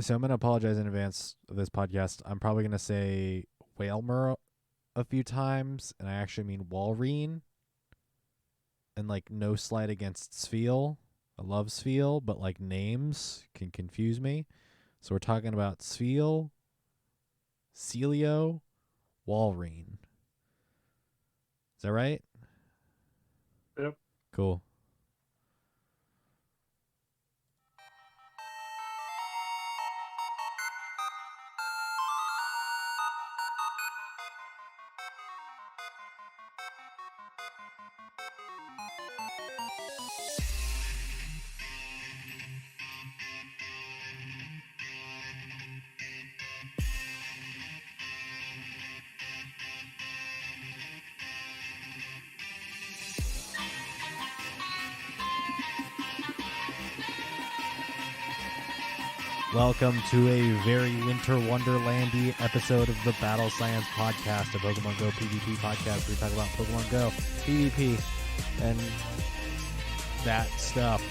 So I'm going to apologize in advance of this podcast. I'm probably going to say Whalmer a few times, and I actually mean Walreen. And, like, no slight against Spheal. I love Spheal, but, like, names can confuse me. So we're talking about Spheal, Celio, Walreen. Is that right? Yep. Cool. Welcome to a very winter wonderlandy episode of the Battle Science Podcast, a Pokemon GO PvP podcast where we talk about Pokemon GO, PvP, and that stuff.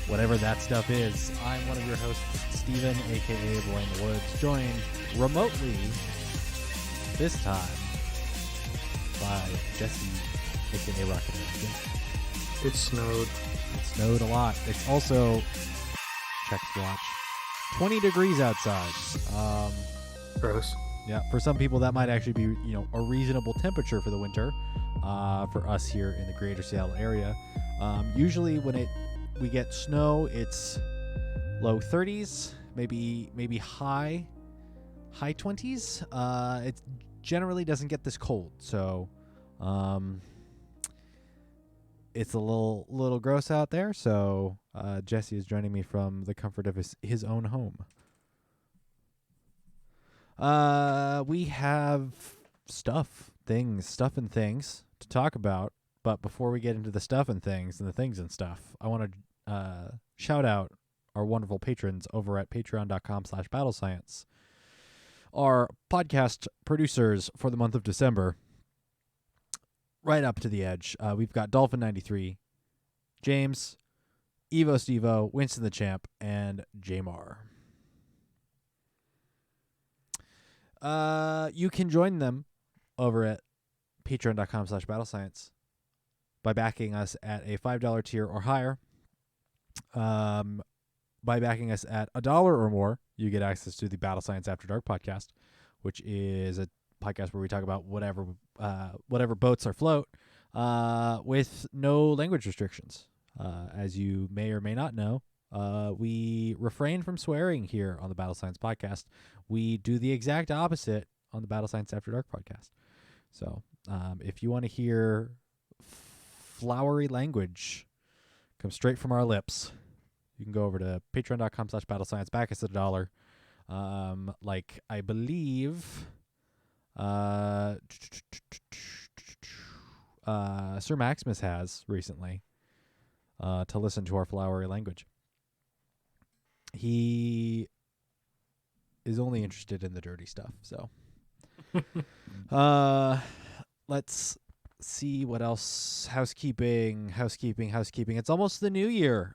Whatever that stuff is. I'm one of your hosts, Steven, a.k.a. aBoyInTheWoods, joined remotely this time by Jesse, a.k.a. RocketAdminJ. It snowed. It snowed a lot. It's also... check watch. 20 degrees outside. Gross. Yeah, for some people that might actually be, a reasonable temperature for the winter. For us here in the greater Seattle area. Usually when we get snow, it's low 30s, maybe high 20s. It generally doesn't get this cold, so it's a little gross out there, so Jesse is joining me from the comfort of his own home. We have stuff and things to talk about, but before we get into the stuff and the things and stuff, I want to shout out our wonderful patrons over at patreon.com/battlescience, our podcast producers for the month of December. Right up to the edge. We've got Dolphin93, James, Evo Stevo, Winston the Champ, and Jamar. You can join them over at patreon.com/battlescience by backing us at a $5 tier or higher. By backing us at $1 or more, you get access to the Battle Science After Dark podcast, which is a podcast where we talk about whatever boats are afloat with no language restrictions. As you may or may not know, we refrain from swearing here on the Battle Science podcast. We do the exact opposite on the Battle Science After Dark podcast. So if you want to hear flowery language come straight from our lips, you can go over to patreon.com/battlescience, back us at $1. Like I believe Sir Maximus has recently, to listen to our flowery language. He is only interested in the dirty stuff, so let's see what else. Housekeeping. It's almost the new year.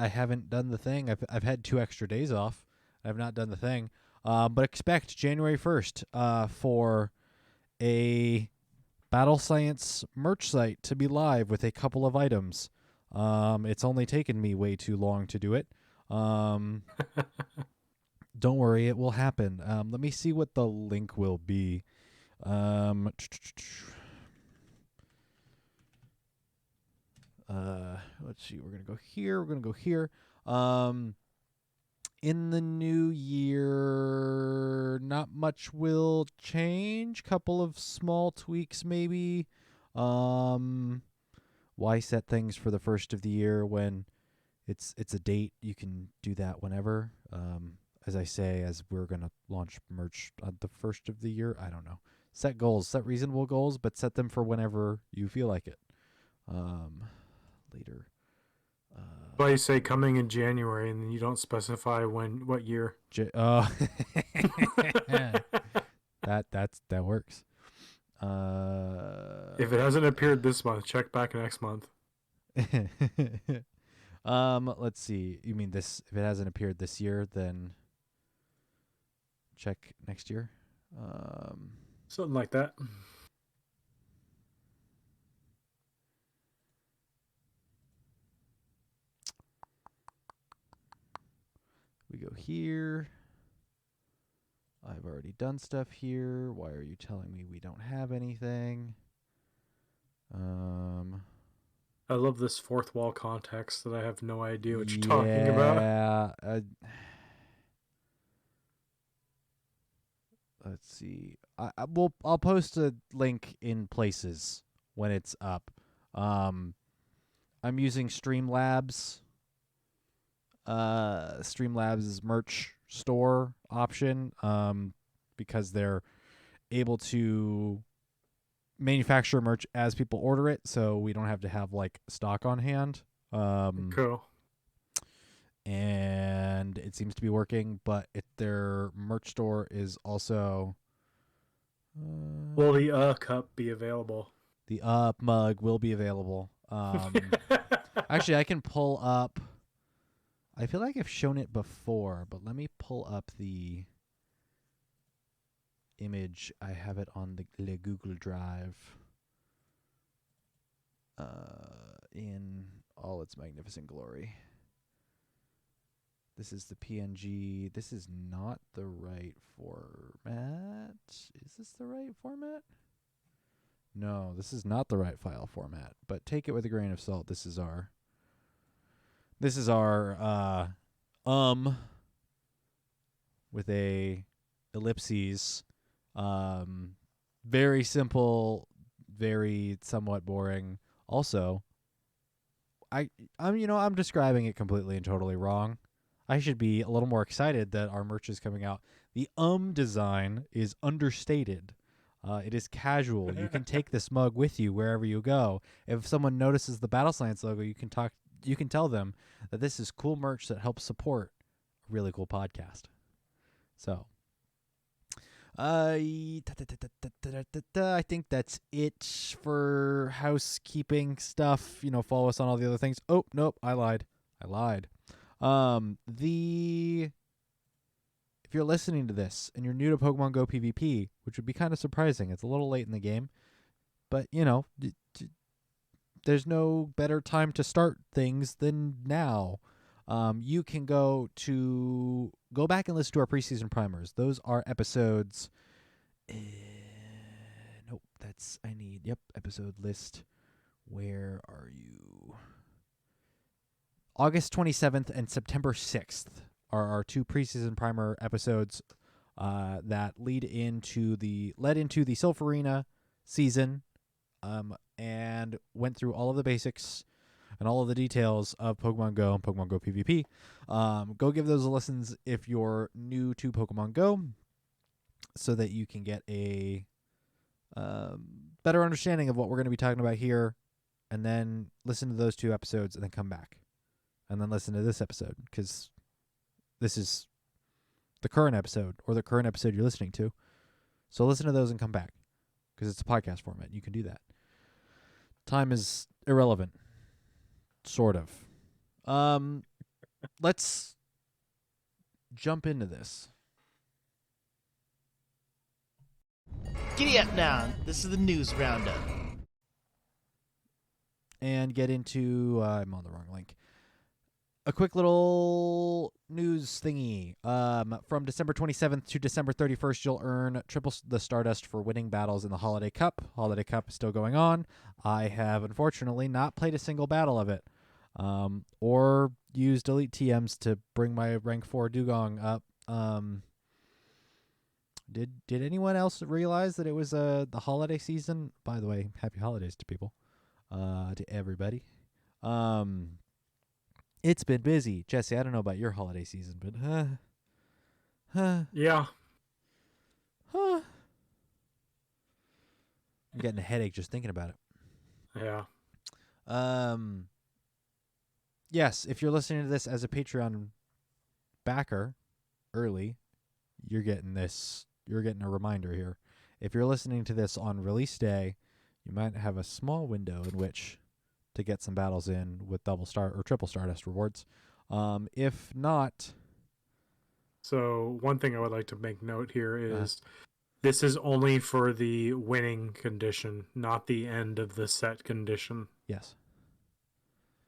I haven't done the thing. I've had 2 extra days off. I've not done the thing. But expect January 1st for a Battle Science merch site to be live with a couple of items. It's only taken me way too long to do it. Don't worry, it will happen. Let me see what the link will be. Let's see. We're gonna go here. In the new year, not much will change. Couple of small tweaks, maybe. Why set things for the first of the year when it's a date? You can do that whenever. As I say, as we're gonna launch merch on the first of the year. I don't know. Set goals, set reasonable goals, but set them for whenever you feel like it. Later. Why you say coming in January and then you don't specify what year? That works. If it hasn't appeared this month, check back next month. Let's see. You mean this? If it hasn't appeared this year, then check next year. Something like that. We go here. I've already done stuff here. Why are you telling me we don't have anything? I love this fourth wall context that I have no idea what you're talking about. Yeah. Let's see. I'll post a link in places when it's up. I'm using Streamlabs. Streamlabs' merch store option. Because they're able to manufacture merch as people order it, so we don't have to have like stock on hand. Cool. And it seems to be working, but their merch store is also Will the cup be available? The mug will be available. Actually, I can pull up. I feel like I've shown it before, but let me pull up the image. I have it on the Google Drive in all its magnificent glory. This is the PNG. This is not the right format. Is this the right format? No, this is not the right file format, but take it with a grain of salt. This is our with a ellipses. Very simple, very somewhat boring. Also, I'm describing it completely and totally wrong. I should be a little more excited that our merch is coming out. The design is understated. It is casual. You can take this mug with you wherever you go. If someone notices the Battle Science logo, you can tell them that this is cool merch that helps support a really cool podcast. So, I think that's it for housekeeping stuff. Follow us on all the other things. Oh, nope, I lied. If you're listening to this and you're new to Pokemon Go PvP, which would be kind of surprising, it's a little late in the game, but there's no better time to start things than now. You can go back and listen to our preseason primers. Those are episodes. Nope, episode list. Where are you? August 27th and September 6th are our two preseason primer episodes that led into the Silpharina season, and went through all of the basics and all of the details of Pokemon Go and Pokemon Go PvP. Go give those a listen if you're new to Pokemon Go, so that you can get a better understanding of what we're going to be talking about here, and then listen to those two episodes and then come back. And then listen to this episode, because this is the current episode, or the current episode you're listening to. So listen to those and come back, because it's a podcast format. You can do that. Time is irrelevant. Sort of. Let's jump into this. Giddy up now. This is the news roundup. And get into... I'm on the wrong link. A quick little news thingy. From December 27th to December 31st, you'll earn triple the Stardust for winning battles in the Holiday Cup. Holiday Cup is still going on. I have, unfortunately, not played a single battle of it. Or used Elite TMs to bring my rank 4 Dugong up. Did anyone else realize that it was the holiday season? By the way, happy holidays to people. To everybody. It's been busy. Jesse, I don't know about your holiday season, but Yeah. I'm getting a headache just thinking about it. Yeah. Yes, if you're listening to this as a Patreon backer early, you're getting a reminder here. if you're listening to this on release day, you might have a small window in which to get some battles in with double star or triple Stardust rewards. If not, So one thing I would like to make note here is this is only for the winning condition, not the end of the set condition. yes.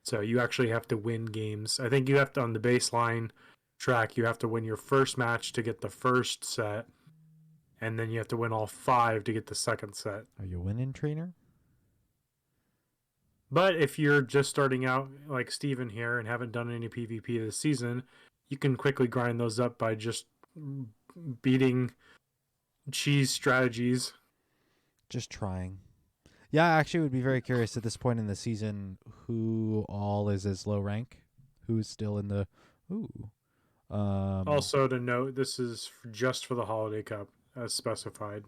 So you actually have to win games. I think you have to, on the baseline track, you have to win your first match to get the first set, and then you have to win all 5 to get the second set. Are you winning, trainer? But if you're just starting out like Steven here and haven't done any PvP this season, you can quickly grind those up by just beating cheese strategies. Just trying. Yeah, I actually would be very curious at this point in the season who all is as low rank, who's still in the Also to note, this is just for the Holiday Cup as specified.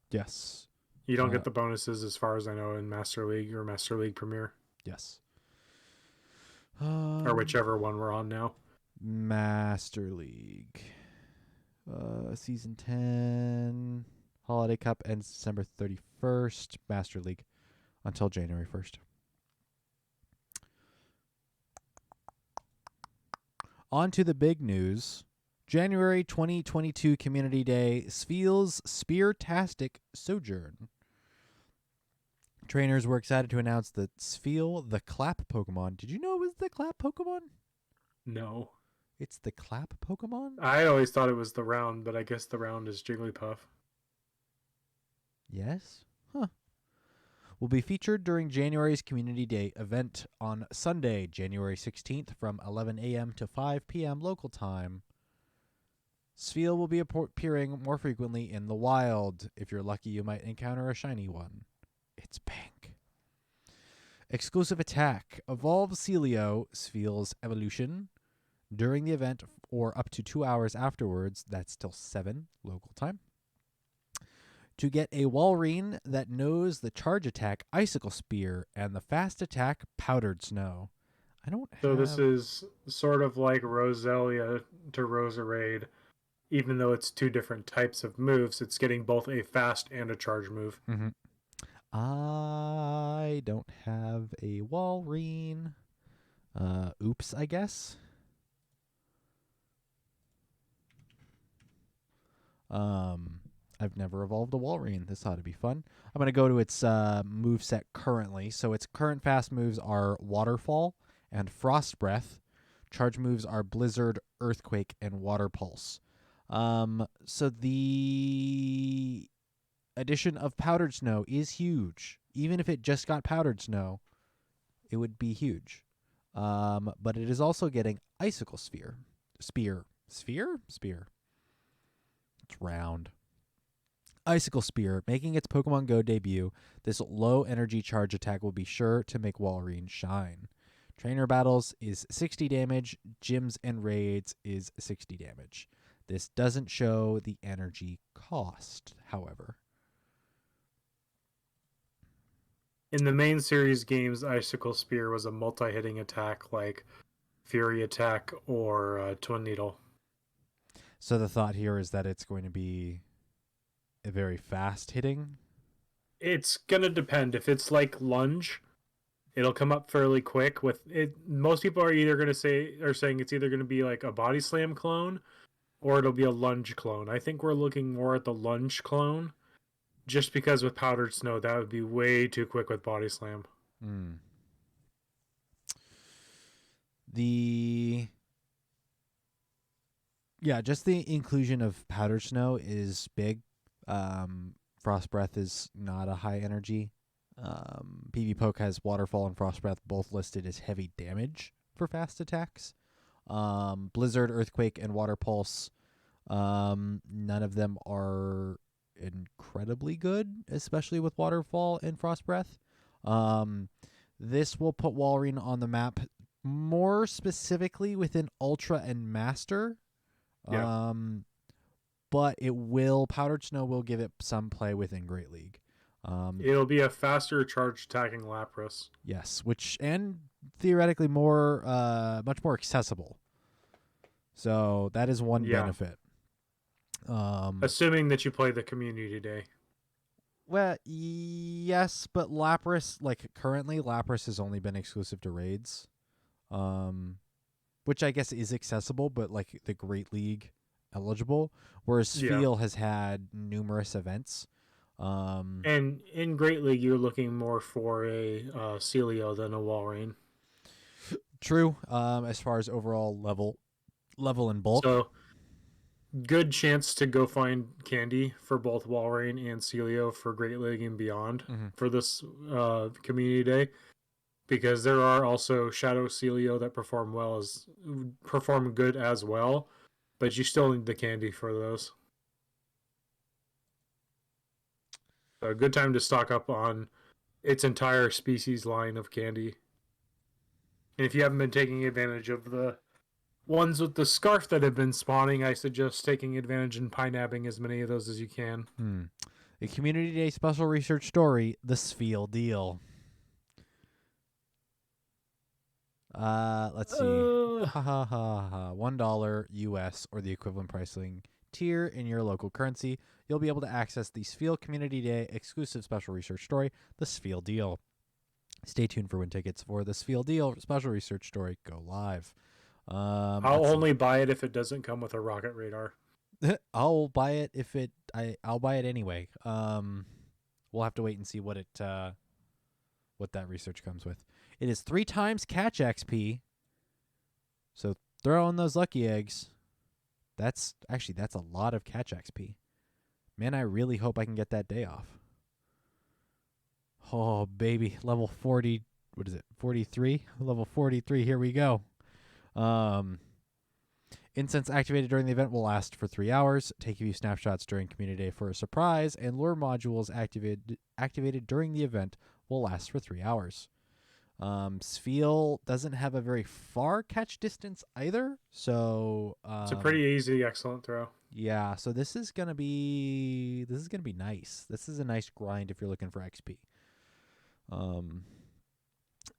yes. You don't get the bonuses as far as I know in Master League or Master League Premier. Yes. Or whichever one we're on now. Master League. Season 10. Holiday Cup ends December 31st. Master League until January 1st. On to the big news. January 2022 Community Day. Spheal's Spear-tastic Sojourn. Trainers were excited to announce that Spheal, the clap Pokemon. Did you know it was the clap Pokemon? No. It's the clap Pokemon? I always thought it was the round, but I guess the round is Jigglypuff. Yes? Huh. Will be featured during January's Community Day event on Sunday, January 16th from 11 a.m. to 5 p.m. local time. Spheal will be appearing more frequently in the wild. If you're lucky, you might encounter a shiny one. It's pink. Exclusive attack. Evolve Celio, Spheal's evolution, during the event or up to 2 hours afterwards. That's till 7 local time. To get a Walrein that knows the charge attack Icicle Spear and the fast attack Powdered Snow. So this is sort of like Roselia to Roserade. Even though it's 2 different types of moves, it's getting both a fast and a charge move. Mm-hmm. I don't have a Walrein. Oops, I guess. I've never evolved a Walrein. This ought to be fun. I'm going to go to its moveset currently. So its current fast moves are Waterfall and Frost Breath. Charge moves are Blizzard, Earthquake, and Water Pulse. So the addition of Powdered Snow is huge. Even if it just got Powdered Snow, it would be huge. But it is also getting Icicle Spear. Spear. It's round. Icicle Spear, making its Pokemon GO debut. This low energy charge attack will be sure to make Walrein shine. Trainer battles is 60 damage. Gyms and raids is 60 damage. This doesn't show the energy cost, however. In the main series games, Icicle Spear was a multi-hitting attack like Fury Attack or Twin Needle. So the thought here is that it's going to be a very fast hitting. It's gonna depend. If it's like Lunge, it'll come up fairly quick. With it, most people are either saying it's either gonna be like a Body Slam clone, or it'll be a Lunge clone. I think we're looking more at the Lunge clone, just because with Powdered Snow that would be way too quick with Body Slam. Just the inclusion of Powdered Snow is big. Frost Breath is not a high energy. PV Poke has Waterfall and Frost Breath both listed as heavy damage for fast attacks. Blizzard, Earthquake, and Water Pulse, none of them are incredibly good, especially with Waterfall and Frost Breath. This will put Walrein on the map more specifically within Ultra and Master. Yeah. But Powdered Snow will give it some play within Great League. It'll be a faster charge attacking Lapras. Yes, and theoretically much more accessible. So that is one benefit. Assuming that you play the Community Day. Well, yes, but Lapras, like currently, Lapras has only been exclusive to raids, which I guess is accessible, but like the Great League eligible. Whereas Yeah. Spheal has had numerous events. And in Great League, you're looking more for a Celio than a Walrein. True. As far as overall level and bulk. So good chance to go find candy for both Walrein and Celio for Great League and beyond Mhm. for this community day, because there are also Shadow Celio that perform good as well, but you still need the candy for those. So a good time to stock up on its entire species line of candy. And if you haven't been taking advantage of the ones with the scarf that have been spawning, I suggest taking advantage and pineapping as many of those as you can. A Community Day special research story, the Spheal deal. Let's see. $1 US or the equivalent pricing tier in your local currency. You'll be able to access the Spheal Community Day exclusive special research story, the Spheal deal. Stay tuned for when tickets for the Spheal deal special research story go live. I'll only buy it if it doesn't come with a rocket radar. I'll buy it if it. I'll buy it anyway. We'll have to wait and see what that research comes with. It is 3 times catch XP. So throw in those lucky eggs. That's a lot of catch XP. Man, I really hope I can get that day off. Oh, baby. Level 40. What is it? 43? Level 43. Here we go. Incense activated during the event will last for 3 hours. Take a few snapshots during Community Day for a surprise. And lure modules activated during the event will last for 3 hours. Spheal doesn't have a very far catch distance either. So It's a pretty easy, excellent throw. Yeah, so this is gonna be nice. This is a nice grind if you're looking for XP.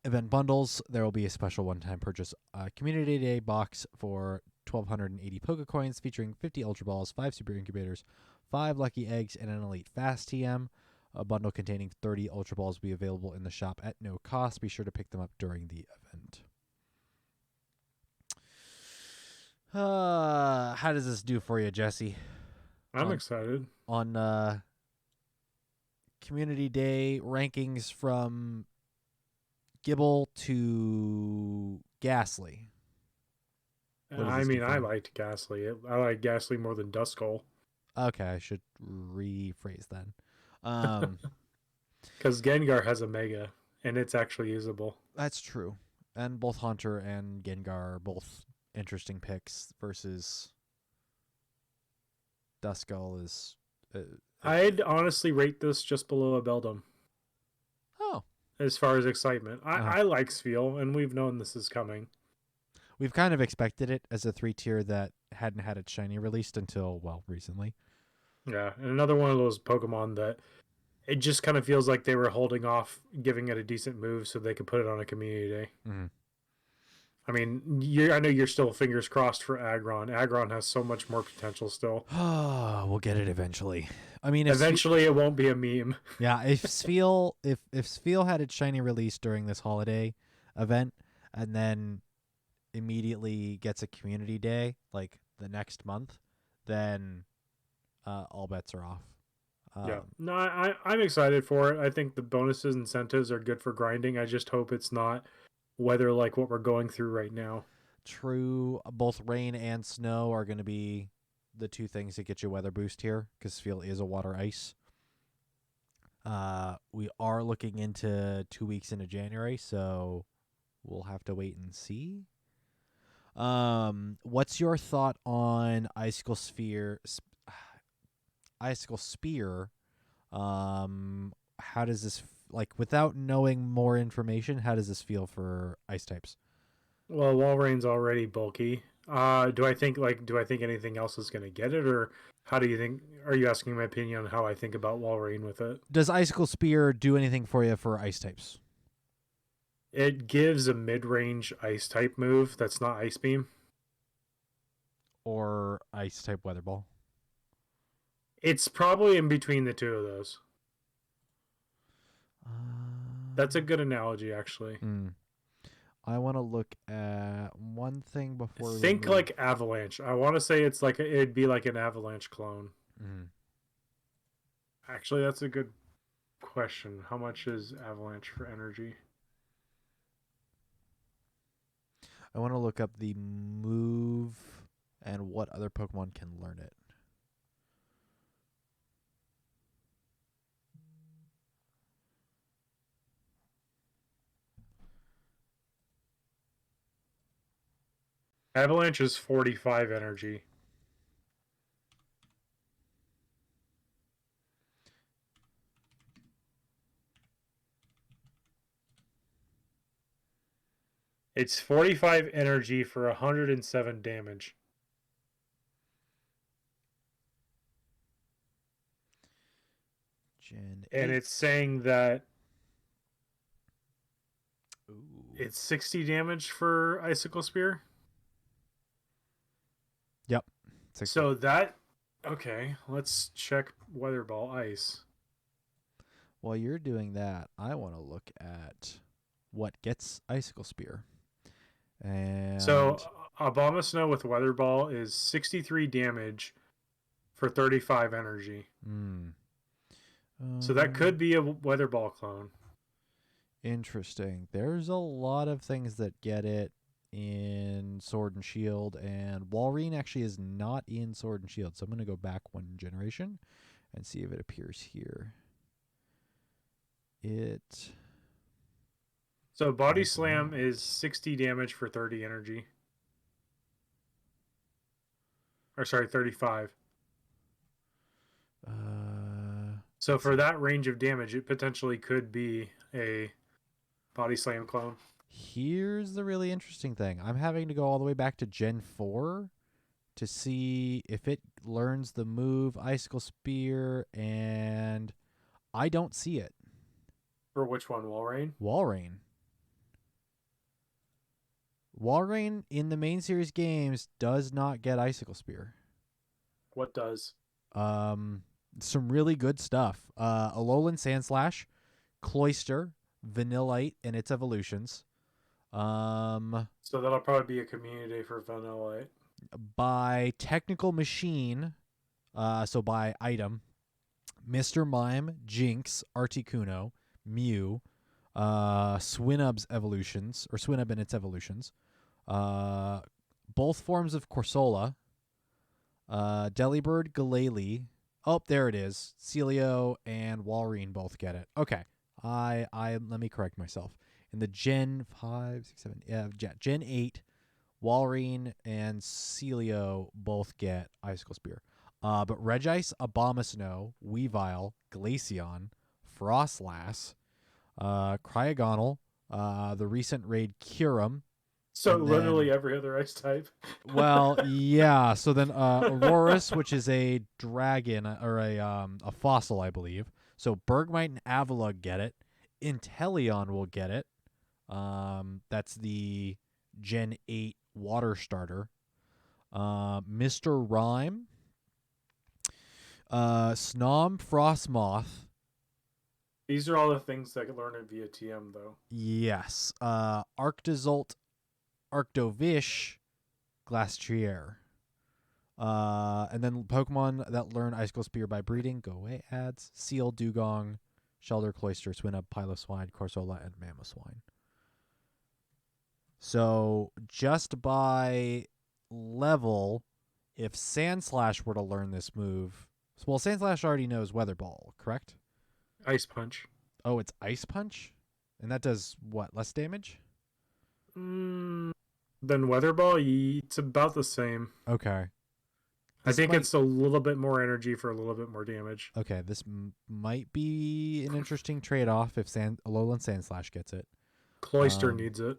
Event bundles. There will be a special one-time purchase Community Day box for 1,280 Pokecoins featuring 50 Ultra Balls, 5 Super Incubators, 5 Lucky Eggs, and an Elite Fast TM. A bundle containing 30 Ultra Balls will be available in the shop at no cost. Be sure to pick them up during the event. How does this do for you, Jesse? I'm excited. On Community Day rankings from Gibble to Ghastly. I mean, I liked Ghastly. I like Ghastly more than Duskull. Okay, I should rephrase then. Because Gengar has a Mega, and it's actually usable. That's true. And both Haunter and Gengar are both interesting picks versus Duskull is... I'd honestly rate this just below a Beldum. Oh. As far as excitement. I like Spheal, and we've known this is coming. We've kind of expected it as a 3-tier that hadn't had its shiny released until, well, recently. Yeah, and another one of those Pokemon that it just kind of feels like they were holding off giving it a decent move so they could put it on a Community Day. Mm-hmm. I mean, I know you're still fingers crossed for Aggron. Aggron has so much more potential still. We'll get it eventually. I mean, eventually it won't be a meme. Yeah, if Spheal had its shiny release during this holiday event and then immediately gets a Community Day like the next month, then all bets are off. Yeah, no, I'm excited for it. I think the bonuses and incentives are good for grinding. I just hope it's not weather like what we're going through right now. True, both rain and snow are going to be the 2 things that get you weather boost here because Spheal is a water ice. We are looking into 2 weeks into January, so we'll have to wait and see. What's your thought on Icicle Spear? How does this without knowing more information? How does this feel for ice types? Well, Walreign's already bulky. Do I think anything else is going to get it, or how do you think? Are you asking my opinion on how I think about Walrein with it? Does Icicle Spear do anything for you for ice types? It gives a mid-range ice type move that's not Ice Beam or ice type Weather Ball. It's probably in between the two of those. That's a good analogy, actually. I want to look at one thing before we Think move. like avalanche. I want to say it's like it'd be like an avalanche clone. Actually, that's a good question. How much is avalanche for energy? I want to look up the move and what other Pokemon can learn it. Avalanche is 45 energy. It's 45 energy for 107 damage. Gen 8. And it's saying that Ooh. it's 60 damage for Icicle Spear. Yep. 60. So that... Okay, let's check Weather Ball Ice. While you're doing that, I want to look at what gets Icicle Spear. And So Abomasnow with Weather Ball is 63 damage for 35 energy. So that could be a Weather Ball clone. Interesting. There's a lot of things that get it in Sword and Shield, and Walrein actually is not in Sword and Shield. So I'm going to go back one generation and see if it appears here. So Body Slam is 60 damage for 30 energy. Or sorry, 35. So for that range of damage, it potentially could be a Body Slam clone. Here's the really interesting thing. I'm having to go all the way back to Gen 4 to see if it learns the move Icicle Spear, and I don't see it. For which one, Walrein? Walrein in the main series games does not get Icicle Spear. What does? Some really good stuff. Alolan Sandslash, Cloyster, Vanillite, and its evolutions. So that'll probably be a community for Vanillite. By technical machine, so by item, Mr. Mime, Jinx, Articuno, Mew, Swinub's evolutions, or Swinub and its evolutions, both forms of Corsola, Delibird, Glalie. Oh, there it is. Celio and Walrein both get it. Okay. Let me correct myself. In the Gen 5, 6, 7, Gen 8, Walrein and Celio both get Icicle Spear. But Regice, Abomasnow, Weavile, Glaceon, Frostlass, Cryogonal, the recent raid Kyurem. So literally every other ice type. Well, yeah. So then Aurorus, which is a dragon or a fossil, I believe. So Bergmite and Avalugg get it. Inteleon will get it. That's the Gen 8 water starter. Mr. Rhyme, Snom, Frostmoth. These are all the things that can learn it via TM, though. Yes. Arctozolt, Arctovish, Glastrier. And then Pokemon that learn Icicle Spear by breeding go away. Adds Seal, Dugong, Shelter, Cloyster, Swinub, Piloswine, Corsola, and Mamoswine. So just by level, if Sandslash were to learn this move, well, Sandslash already knows Weather Ball, correct? Ice Punch. Oh, it's Ice Punch? And that does what, less damage? Then Weather Ball, it's about the same. Okay. I think it's a little bit more energy for a little bit more damage. Okay, this might be an interesting trade-off if Alolan Sandslash gets it. Cloyster needs it.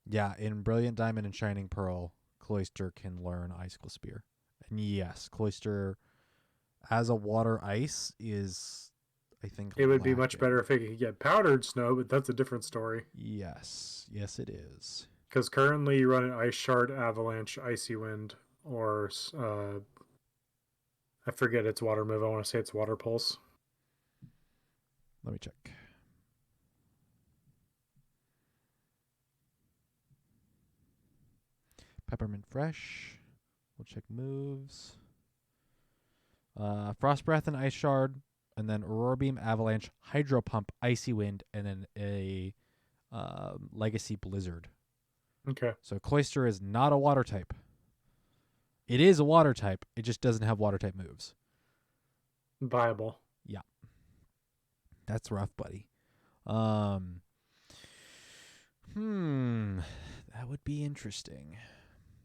Yeah, in Brilliant Diamond and Shining Pearl, Cloyster can learn Icicle Spear. And yes, Cloyster as a water ice is, I think, it would be much better if it could get powdered snow, but that's a different story. Yes, it is. Because currently you run an Ice Shard, Avalanche, Icy Wind, or I forget its water move. I want to say it's Water Pulse. Let me check. Peppermint Fresh. We'll check moves. Frost Breath and Ice Shard, and then Aurora Beam, Avalanche, Hydro Pump, Icy Wind, and then a Legacy Blizzard. Okay. So Cloyster is not a water type. It is a water type. It just doesn't have water type moves. Viable. Yeah. That's rough, buddy. That would be interesting.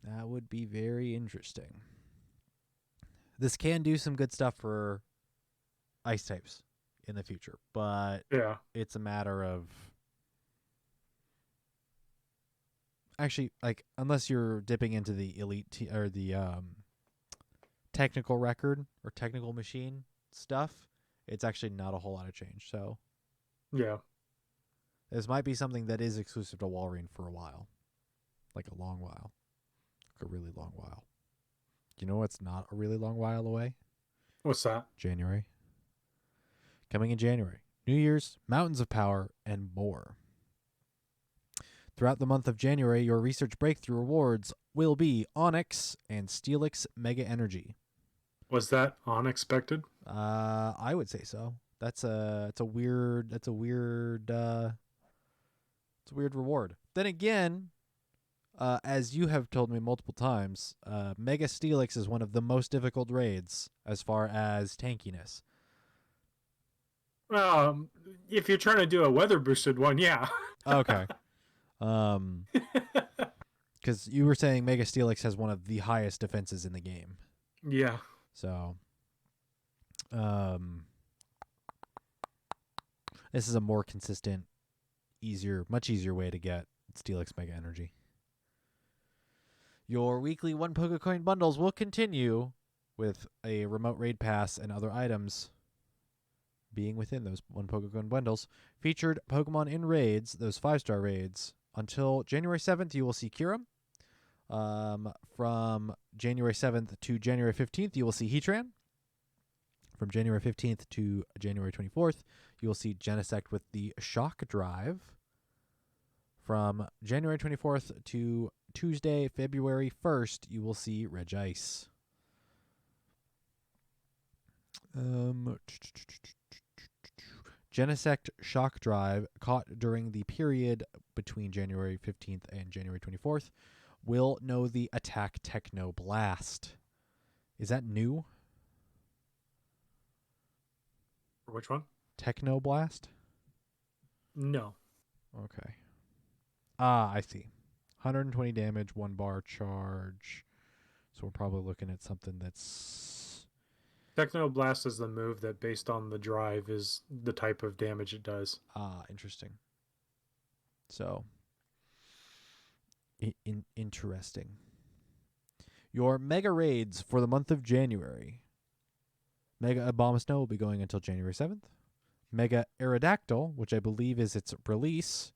That would be very interesting. This can do some good stuff for ice types in the future, but Yeah. it's a matter of actually, like, unless you're dipping into the elite or the technical record or technical machine stuff, it's actually not a whole lot of change. So Yeah. this might be something that is exclusive to Walrein for a while, like a long while, like a really long while. You know what's not a really long while away? What's that? January. Coming in January. New Year's, Mountains of Power, and more. Throughout the month of January, your research breakthrough rewards will be Onyx and Steelix Mega Energy. Was that unexpected? I would say so. It's a weird reward. Then again, as you have told me multiple times, Mega Steelix is one of the most difficult raids as far as tankiness. If you're trying to do a weather boosted one, yeah. Okay. Because you were saying Mega Steelix has one of the highest defenses in the game. Yeah. So, this is a more consistent, much easier way to get Steelix Mega Energy. Your weekly 1 Pokecoin bundles will continue with a remote raid pass and other items being within those 1 Pokecoin bundles. Featured Pokemon in raids, those 5-star raids, until January 7th, you will see Kyurem. From January 7th to January 15th, you will see Heatran. From January 15th to January 24th, you will see Genesect with the Shock Drive. From January 24th to Tuesday, February 1st, you will see Regice. Genesect Shock Drive, caught during the period between January 15th and January 24th, will know the attack Techno Blast. Is that new? Which one? Techno Blast? No. Okay. I see. 120 damage, 1 bar charge. So we're probably looking at something that's... Techno Blast is the move that, based on the drive, is the type of damage it does. Interesting. So, interesting. Your mega raids for the month of January. Mega Abomasnow will be going until January 7th. Mega Aerodactyl, which I believe is its release,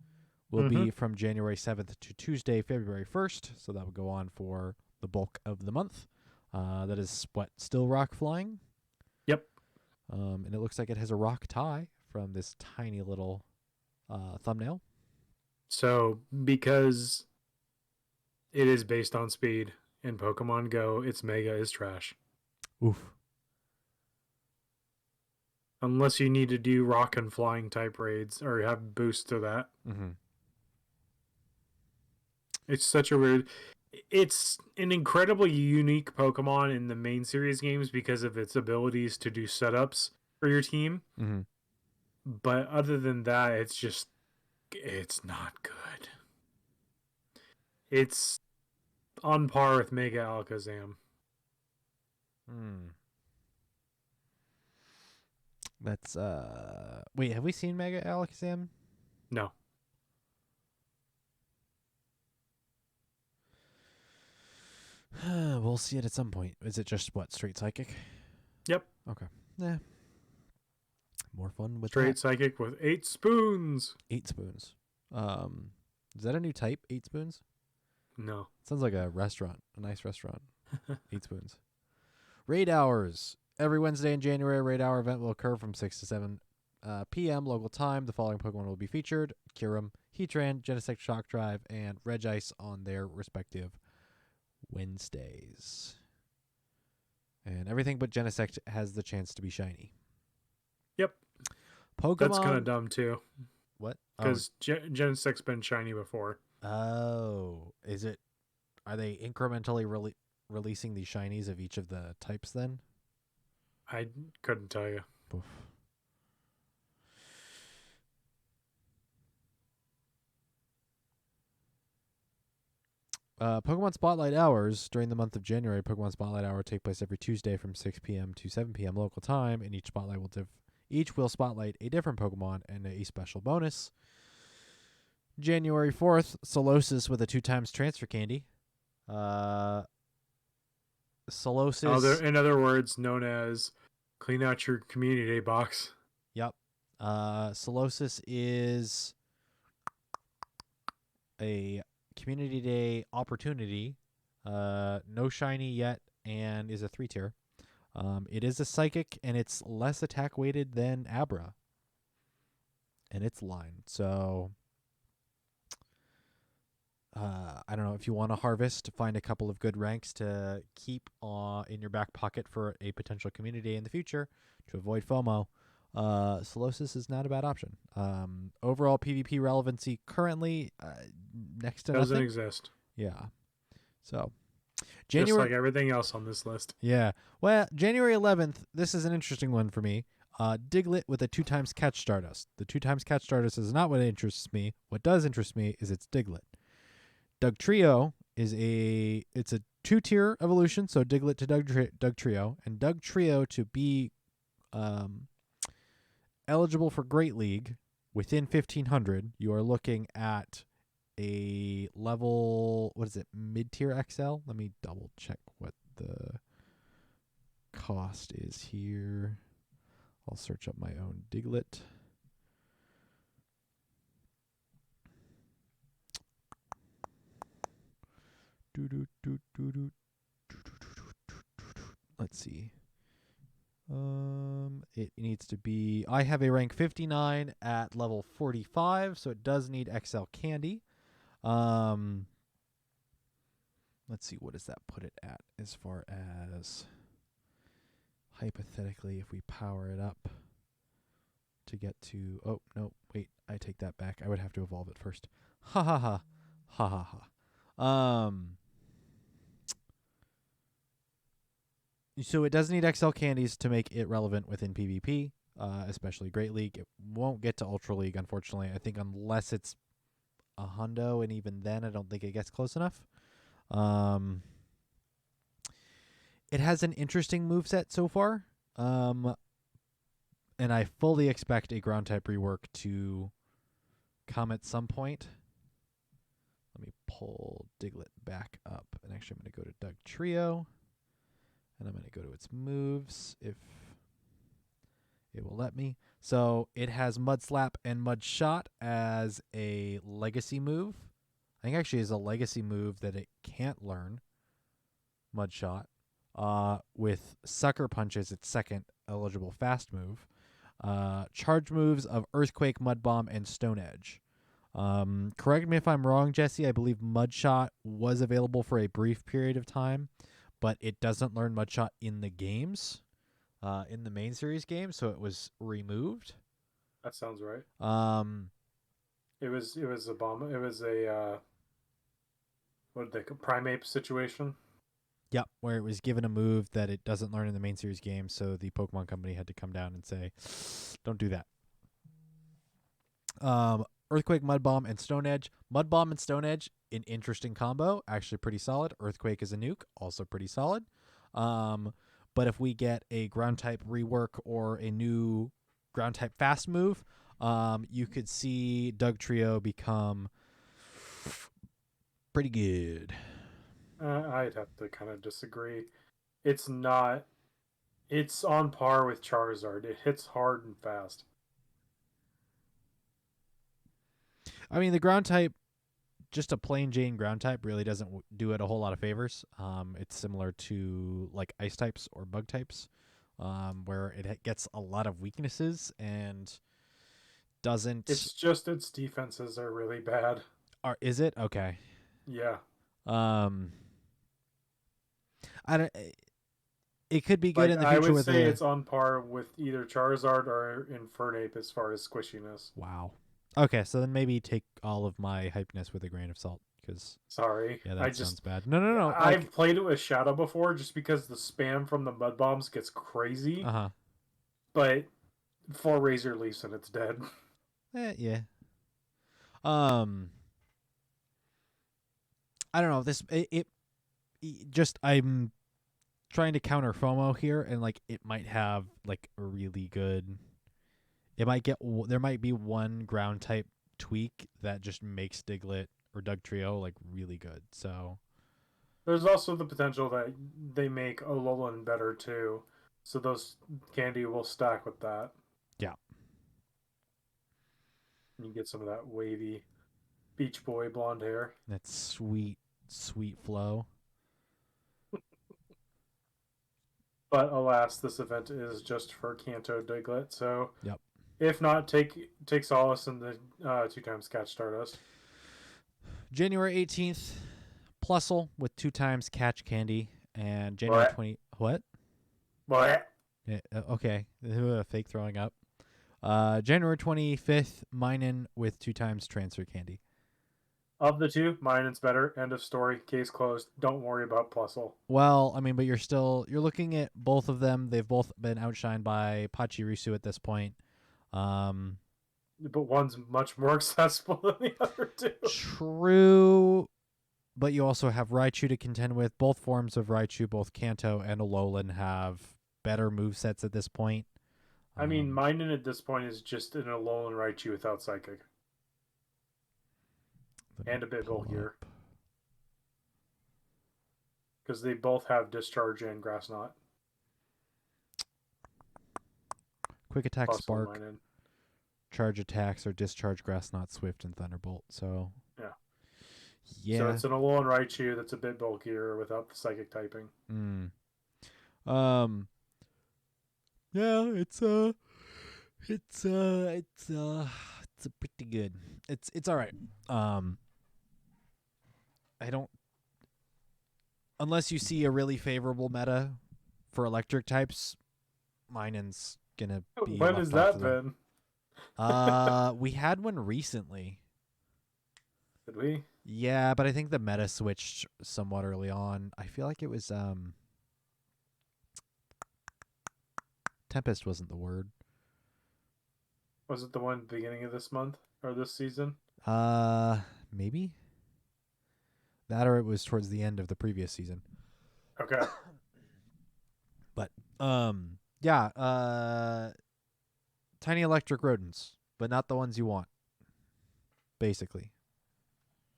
will be from January 7th to Tuesday, February 1st. So that will go on for the bulk of the month. That is what, still rock flying? Yep. And it looks like it has a rock tie from this tiny little thumbnail. So, because it is based on speed in Pokemon Go, its Mega is trash. Oof. Unless you need to do rock and flying type raids or have boost to that. Mm-hmm. It's such a weird... It's an incredibly unique Pokemon in the main series games because of its abilities to do setups for your team. Mm-hmm. But other than that, it's not good. It's on par with Mega Alakazam. That's wait, have we seen Mega Alakazam? No. We'll see it at some point. Is it just what, straight psychic? Yep. Okay. Yeah. More fun with Straight that. psychic with 8 spoons. 8 spoons. Is that a new type? 8 spoons? No. Sounds like a restaurant, a nice restaurant. 8 spoons. Raid hours. Every Wednesday in January, a raid hour event will occur from 6 to 7 p.m. local time, the following Pokemon will be featured: Kyurem, Heatran, Genesect Shock Drive, and Regice on their respective Wednesdays. And everything but Genesect has the chance to be shiny. Yep. Pokemon. That's kind of dumb too. What? Because Genesect's been shiny before. Oh, is it? Are they incrementally releasing the shinies of each of the types then? I couldn't tell you. Oof. Pokemon Spotlight Hours during the month of January. Pokemon Spotlight Hour take place every Tuesday from 6 p.m. to 7 p.m. local time, and each will spotlight a different Pokemon and a special bonus. January 4th, Solosis with a 2x transfer candy. Solosis. In other words, known as clean out your community day box. Yep. Solosis is a community day opportunity. No shiny yet, and is a 3-tier. It is a psychic, and it's less attack weighted than Abra. And it's line. So I don't know, if you want to harvest, find a couple of good ranks to keep in your back pocket for a potential community in the future to avoid FOMO. Solosis is not a bad option. Overall PvP relevancy currently next to Doesn't nothing. exist. Yeah. So just like everything else on this list. Yeah. Well, January 11th, this is an interesting one for me. Diglett with a 2x Catch Stardust. The 2x Catch Stardust is not what interests me. What does interest me is its Diglett. Dugtrio is a 2-tier evolution, so Diglett to Dugtrio, and Dugtrio to be eligible for Great League within 1500. You are looking at a level, what is it, mid-tier XL? Let me double check what the cost is here. I'll search up my own Diglett. Let's see. It needs to be. I have a rank 59 at level 45, so it does need XL candy. Let's see, what does that put it at as far as hypothetically if we power it up to get to. Oh no, wait, I take that back. I would have to evolve it first. Ha ha ha, ha ha ha. So it does need XL candies to make it relevant within PvP, especially Great League. It won't get to Ultra League, unfortunately. I think unless it's a hundo, and even then I don't think it gets close enough. It has an interesting moveset so far, and I fully expect a ground-type rework to come at some point. Let me pull Diglett back up, and actually I'm going to go to Dugtrio. And I'm going to go to its moves if it will let me. So it has Mud Slap and Mud Shot as a legacy move. I think actually is a legacy move that it can't learn, Mud Shot, with Sucker Punch as its second eligible fast move. Charge moves of Earthquake, Mud Bomb, and Stone Edge. Correct me if I'm wrong, Jesse. I believe Mud Shot was available for a brief period of time, but it doesn't learn Mudshot in the games, in the main series game, so it was removed. That sounds right. It was a bomb. It was a what did they call Primeape situation? Yep, where it was given a move that it doesn't learn in the main series game, so the Pokemon Company had to come down and say, "Don't do that." Earthquake, Mud Bomb, and Stone Edge. Mud Bomb and Stone Edge, an interesting combo. Actually pretty solid. Earthquake is a nuke. Also pretty solid. But if we get a ground-type rework or a new ground-type fast move, you could see Dugtrio become pretty good. I'd have to kind of disagree. It's not. It's on par with Charizard. It hits hard and fast. I mean, the ground type, just a plain Jane ground type, really doesn't do it a whole lot of favors. It's similar to like ice types or bug types, where it gets a lot of weaknesses, and doesn't. It's just its defenses are really bad. Is it okay? Yeah. I don't. It could be good in the I future would with say it's on par with either Charizard or Infernape as far as squishiness. Wow. Okay, so then maybe take all of my hypeness with a grain of salt, because Sorry. that sounds bad. No. I've played it with Shadow before just because the spam from the mud bombs gets crazy. Uh-huh. But 4 Razor Leafs and it's dead. Yeah. I don't know. It just, I'm trying to counter FOMO here, and like it might have like a really good. It might there might be one ground type tweak that just makes Diglett or Dugtrio like really good. So There's also the potential that they make Alolan better too. So those candy will stack with that. yeah. You get some of that wavy Beach Boy blonde hair. That sweet flow. But alas, this event is just for Kanto Diglett. So Yep. if not, take solace in the 2x Catch Stardust. January 18th, Plusle with 2x Catch Candy, and January 20. What? What? Yeah, okay. Fake throwing up. January 25th, Minun with 2x Transfer Candy. Of the two, Minun's better. End of story. Case closed. Don't worry about Plusle. Well, I mean, but you're looking at both of them. They've both been outshined by Pachirisu at this point. But one's much more accessible than the other two. True, but you also have Raichu to contend with. Both forms of Raichu, both Kanto and Alolan, have better movesets at this point. I mean, Minun at this point is just an Alolan Raichu without Psychic. And a bit bulkier. Because they both have Discharge and Grass Knot. Quick Attack, Plus Spark, Minun. Charge Attacks, or Discharge, Grass Knot, Swift, and Thunderbolt. So yeah. So it's an Alolan Raichu that's a bit bulkier without the Psychic typing. Yeah, it's pretty good. It's all right. I don't, unless you see a really favorable meta for electric types, Minun's gonna be. When has that been? We had one recently. Did we? Yeah, but I think the meta switched somewhat early on. I feel like it was Tempest wasn't the word. Was it the one beginning of this month or this season? Maybe. That, or it was towards the end of the previous season. Okay. But yeah, tiny electric rodents, but not the ones you want. Basically.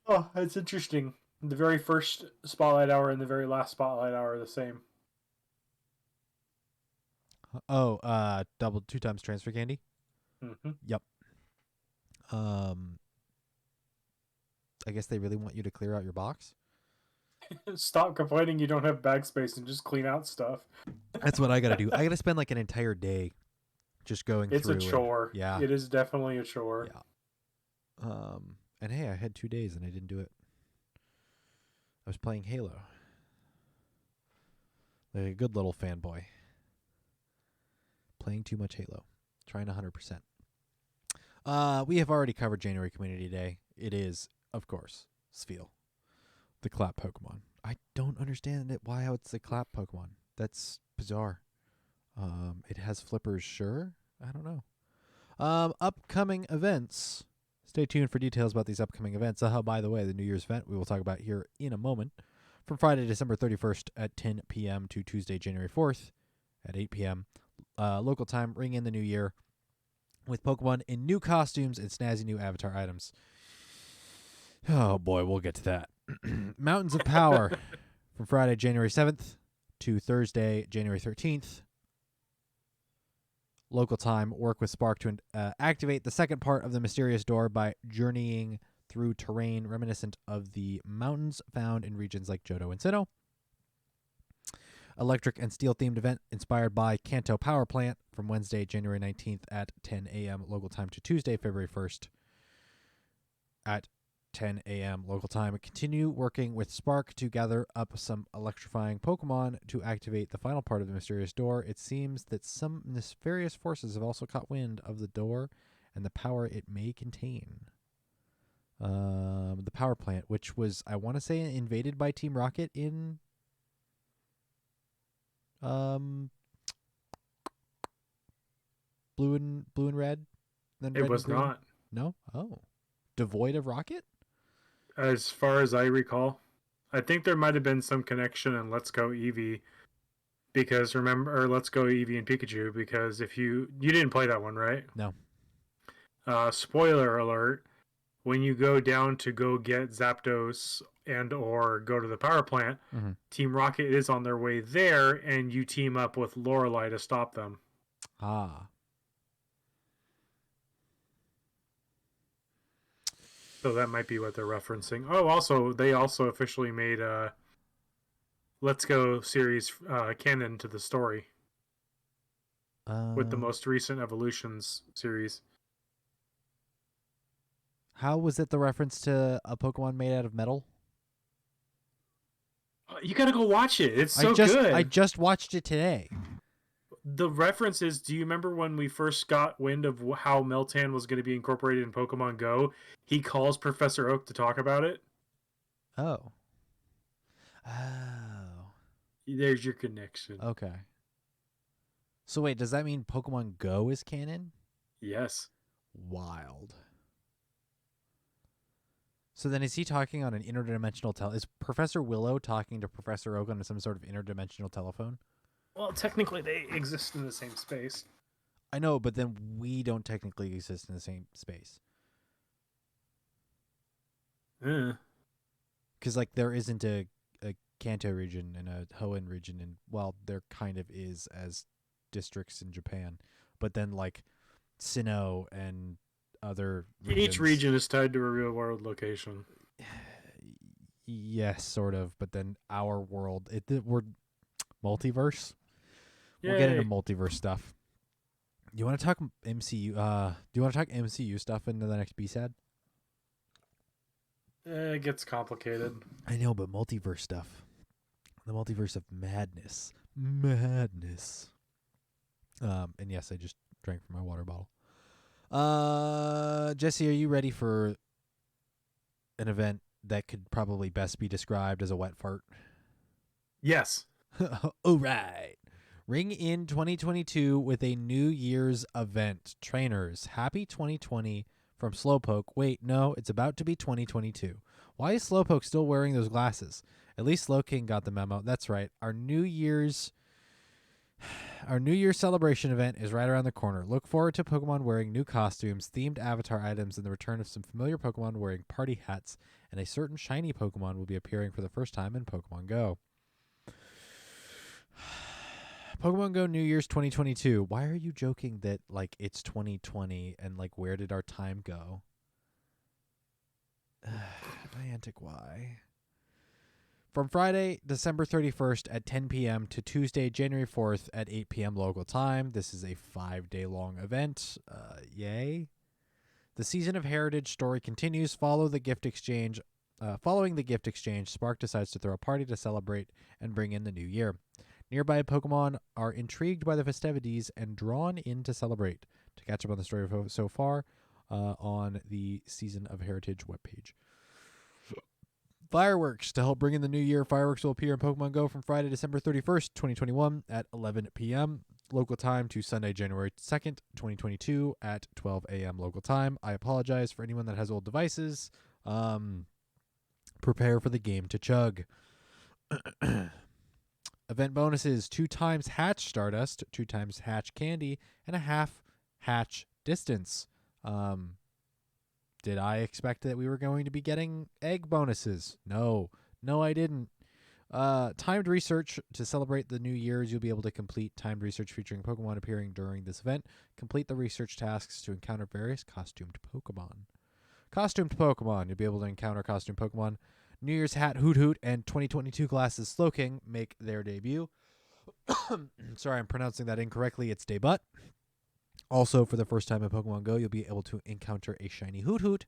Oh, it's interesting. The very first Spotlight Hour and the very last Spotlight Hour are the same. Oh, double 2x Transfer Candy? Mm-hmm. Yep. I guess they really want you to clear out your box. Stop complaining you don't have bag space and just clean out stuff. That's what I gotta do. I gotta spend like an entire day just going through. It's a chore. Yeah. It is definitely a chore. Yeah. And hey, I had 2 days and I didn't do it. I was playing Halo. Like a good little fanboy. Playing too much Halo. Trying 100%. We have already covered January Community Day. It is, of course, Spheal, the clap Pokemon. I don't understand why it's a clap Pokemon. That's bizarre. It has flippers, sure. I don't know. Upcoming events. Stay tuned for details about these upcoming events. By the way, the New Year's event we will talk about here in a moment. From Friday, December 31st at 10 p.m. to Tuesday, January 4th at 8 p.m. Local time, ring in the new year with Pokemon in new costumes and snazzy new avatar items. Oh boy, we'll get to that. Mountains of Power from Friday, January 7th to Thursday, January 13th. Local time, work with Spark to activate the second part of the mysterious door by journeying through terrain reminiscent of the mountains found in regions like Johto and Sinnoh. electric and steel themed event inspired by Kanto Power Plant from Wednesday, January 19th at 10 a.m. local time to Tuesday, February 1st at 10 a.m. local time. Continue working with Spark to gather up some electrifying Pokemon to activate the final part of the mysterious door. It seems that some nefarious forces have also caught wind of the door and the power it may contain. The power plant, which was, I want to say, invaded by Team Rocket in blue and red. Then It red was and green. not, No? Oh. Devoid of Rocket? as far as I recall. I think there might have been some connection in Let's Go Eevee, because remember, or Let's Go Eevee and Pikachu, because if you didn't play that one, right? No. Spoiler alert: when you go down to go get Zapdos and or go to the power plant, Mm-hmm. Team Rocket is on their way there, and you team up with Lorelei to stop them. Ah. So that might be what they're referencing. Oh, also, they also officially made Let's Go series canon to the story with the most recent Evolutions series. How was it the reference to a Pokemon made out of metal? You gotta go watch it. It's so I good. just watched it today. The reference is, do you remember when we first got wind of how Meltan was going to be incorporated in Pokemon Go? He calls Professor Oak to talk about it. Oh. Oh. There's your connection. Okay. So wait, does that mean Pokemon Go is canon? Yes. Wild. So then is he talking on an interdimensional is Professor Willow talking to Professor Oak on some sort of interdimensional telephone? Well, technically they exist in the same space. I know, but then we don't technically exist in the same space. Because like there isn't a Kanto region and a Hoenn region, and well, there kind of is as districts in Japan, but then like Sinnoh and other regions, each region is tied to a real world location. Yes, sort of, but then our world, we're multiverse. Yay. We'll get into multiverse stuff. You want to talk MCU? Do you want to talk MCU stuff into the next B-SAD? It gets complicated. I know, but multiverse stuff. The multiverse of madness. Madness. And yes, I just drank from my water bottle. Jesse, are you ready for an event that could probably best be described as a wet fart? Yes. All right. Ring in 2022 with a New Year's event. Trainers, happy 2020 from Slowpoke. Wait, no, it's about to be 2022. Why is Slowpoke still wearing those glasses? At least Slowking got the memo. That's right. Our New Year's celebration event is right around the corner. Look forward to Pokemon wearing new costumes, themed avatar items, and the return of some familiar Pokemon wearing party hats, and a certain shiny Pokemon will be appearing for the first time in Pokemon Go. Pokemon Go New Year's 2022. Why are you joking that like it's 2020 and like where did our time go? Niantic, why? From Friday, December 31st at 10 p.m. to Tuesday, January 4th at 8 p.m. local time. This is a 5-day-long event. Yay. The Season of Heritage story continues. Following the gift exchange, Spark decides to throw a party to celebrate and bring in the new year. Nearby Pokemon are intrigued by the festivities and drawn in to celebrate. To catch up on the story so far on the Season of Heritage webpage. Fireworks. To help bring in the new year, fireworks will appear in Pokemon Go from Friday, December 31st, 2021 at 11 p.m. local time to Sunday, January 2nd, 2022 at 12 a.m. local time. I apologize for anyone that has old devices. Prepare for the game to chug. Event bonuses: 2 times Hatch Stardust, 2 times Hatch Candy, and a half Hatch Distance. Did I expect that we were going to be getting egg bonuses? No, I didn't. Timed research. To celebrate the New Year's, you'll be able to complete timed research featuring Pokemon appearing during this event. Complete the research tasks to encounter various costumed Pokemon. You'll be able to encounter costumed Pokemon. New Year's Hat Hoot Hoot and 2022 Glasses Slowking make their debut. Sorry, I'm pronouncing that incorrectly. It's Debut. Also, for the first time in Pokemon Go, you'll be able to encounter a shiny Hoot,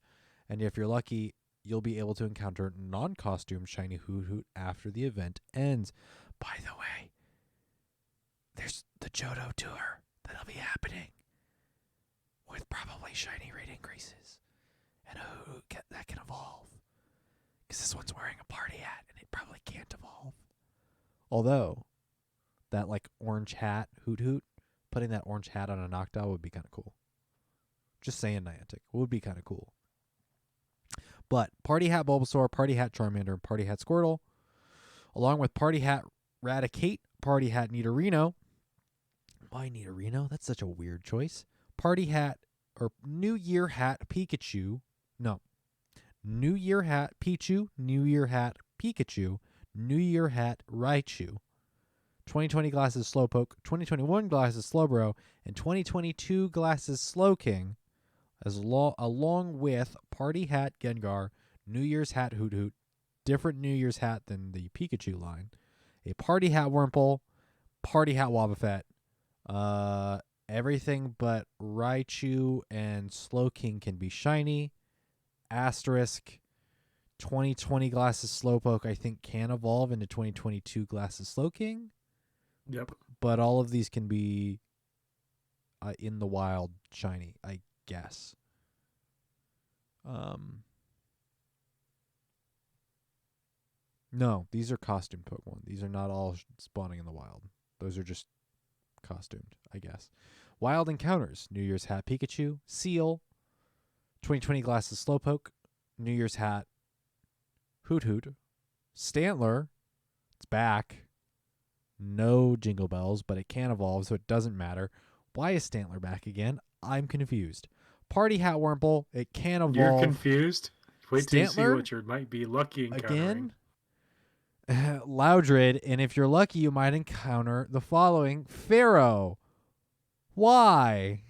and if you're lucky, you'll be able to encounter non-costume shiny Hoot after the event ends. By the way, there's the Johto tour that'll be happening with probably shiny rate increases and a Hoot that can evolve. Because this one's wearing a party hat and it probably can't evolve. Although, that like orange hat Hoot, putting that orange hat on a Noctowl would be kind of cool. Just saying, Niantic. Would be kind of cool. But Party Hat Bulbasaur, Party Hat Charmander, and Party Hat Squirtle, along with Party Hat Raticate, Party Hat Nidorino. Why Nidorino? That's such a weird choice. Party Hat, or New Year Hat Pikachu. No. New Year Hat Pichu, New Year Hat Pikachu, New Year Hat Raichu. 2020 Glasses Slowpoke, 2021 Glasses Slowbro, and 2022 Glasses Slowking, along with Party Hat Gengar, New Year's Hat Hoot, different New Year's hat than the Pikachu line, a Party Hat Wurmple, Party Hat Wobbuffet, everything but Raichu and Slowking can be shiny, asterisk, 2020 Glasses Slowpoke I think can evolve into 2022 Glasses Slowking. Yep. But all of these can be in the wild shiny, I guess. No, these are costumed Pokemon. These are not all spawning in the wild. Those are just costumed, I guess. Wild Encounters. New Year's Hat Pikachu. Seal. 2020 Glasses Slowpoke. New Year's Hat Hoot. Stantler. It's back. No Jingle Bells, but it can evolve, so it doesn't matter. Why is Stantler back again? I'm confused. Party Hat Wurmple. It can evolve. You're confused? Wait till you see Stantler? what you might be lucky encountering. Again? Loudred, and if you're lucky, you might encounter the following. Pharaoh. Why?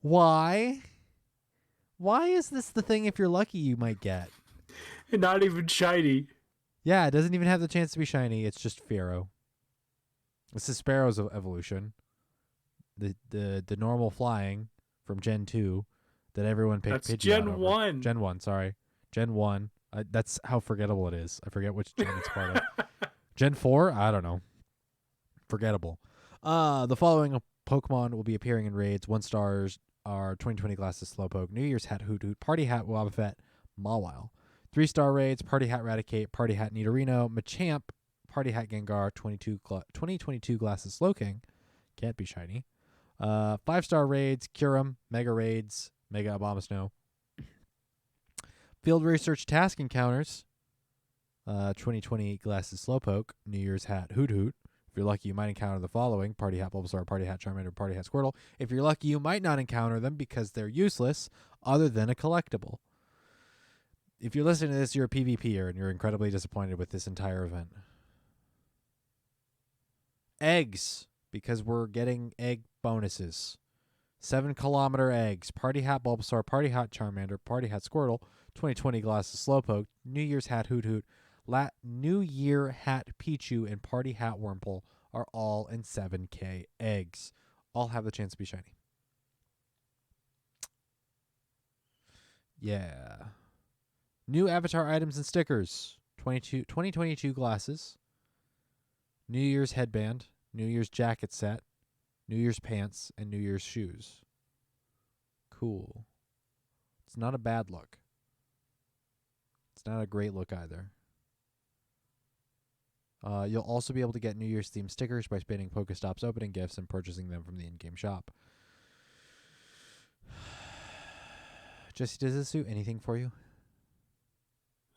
Why is this the thing if you're lucky you might get? And not even shiny. Yeah, it doesn't even have the chance to be shiny. It's just Pharaoh. This is Sparrow's evolution. The normal flying from Gen 2 that everyone picked. That's Gen 1. Gen 1, sorry. Gen 1. That's how forgettable it is. I forget which gen it's part of. Gen 4? I don't know. Forgettable. The following Pokemon will be appearing in raids. 1 stars are 2020 Glasses Slowpoke, New Year's Hat Hoot, Party Hat Wobbuffet, Mawile. 3-star raids, Party Hat Raticate, Party Hat Nidorino, Machamp, Party Hat Gengar, 2022 Glasses Slowking. Can't be shiny. 5-star raids, Kyurem, Mega raids, Mega Abomasnow. Field Research Task Encounters, 2020 Glasses Slowpoke, New Year's Hat Hoot. If you're lucky, you might encounter the following. Party Hat Bulbasaur, Party Hat Charmander, Party Hat Squirtle. If you're lucky, you might not encounter them because they're useless other than a collectible. If you're listening to this, you're a PvPer and you're incredibly disappointed with this entire event. Eggs, because we're getting egg bonuses. 7-kilometer eggs. Party Hat Bulbasaur, Party Hat Charmander, Party Hat Squirtle, 2020 Glasses Slowpoke, New Year's Hat Hoot, New Year Hat Pichu, and Party Hat Wurmple are all in 7K eggs. All have the chance to be shiny. Yeah. New avatar items and stickers. 2022 glasses. New Year's headband. New Year's jacket set. New Year's pants. And New Year's shoes. Cool. It's not a bad look. It's not a great look either. You'll also be able to get New Year's themed stickers by spinning Pokestops, opening gifts, and purchasing them from the in-game shop. Jesse, does this do anything for you?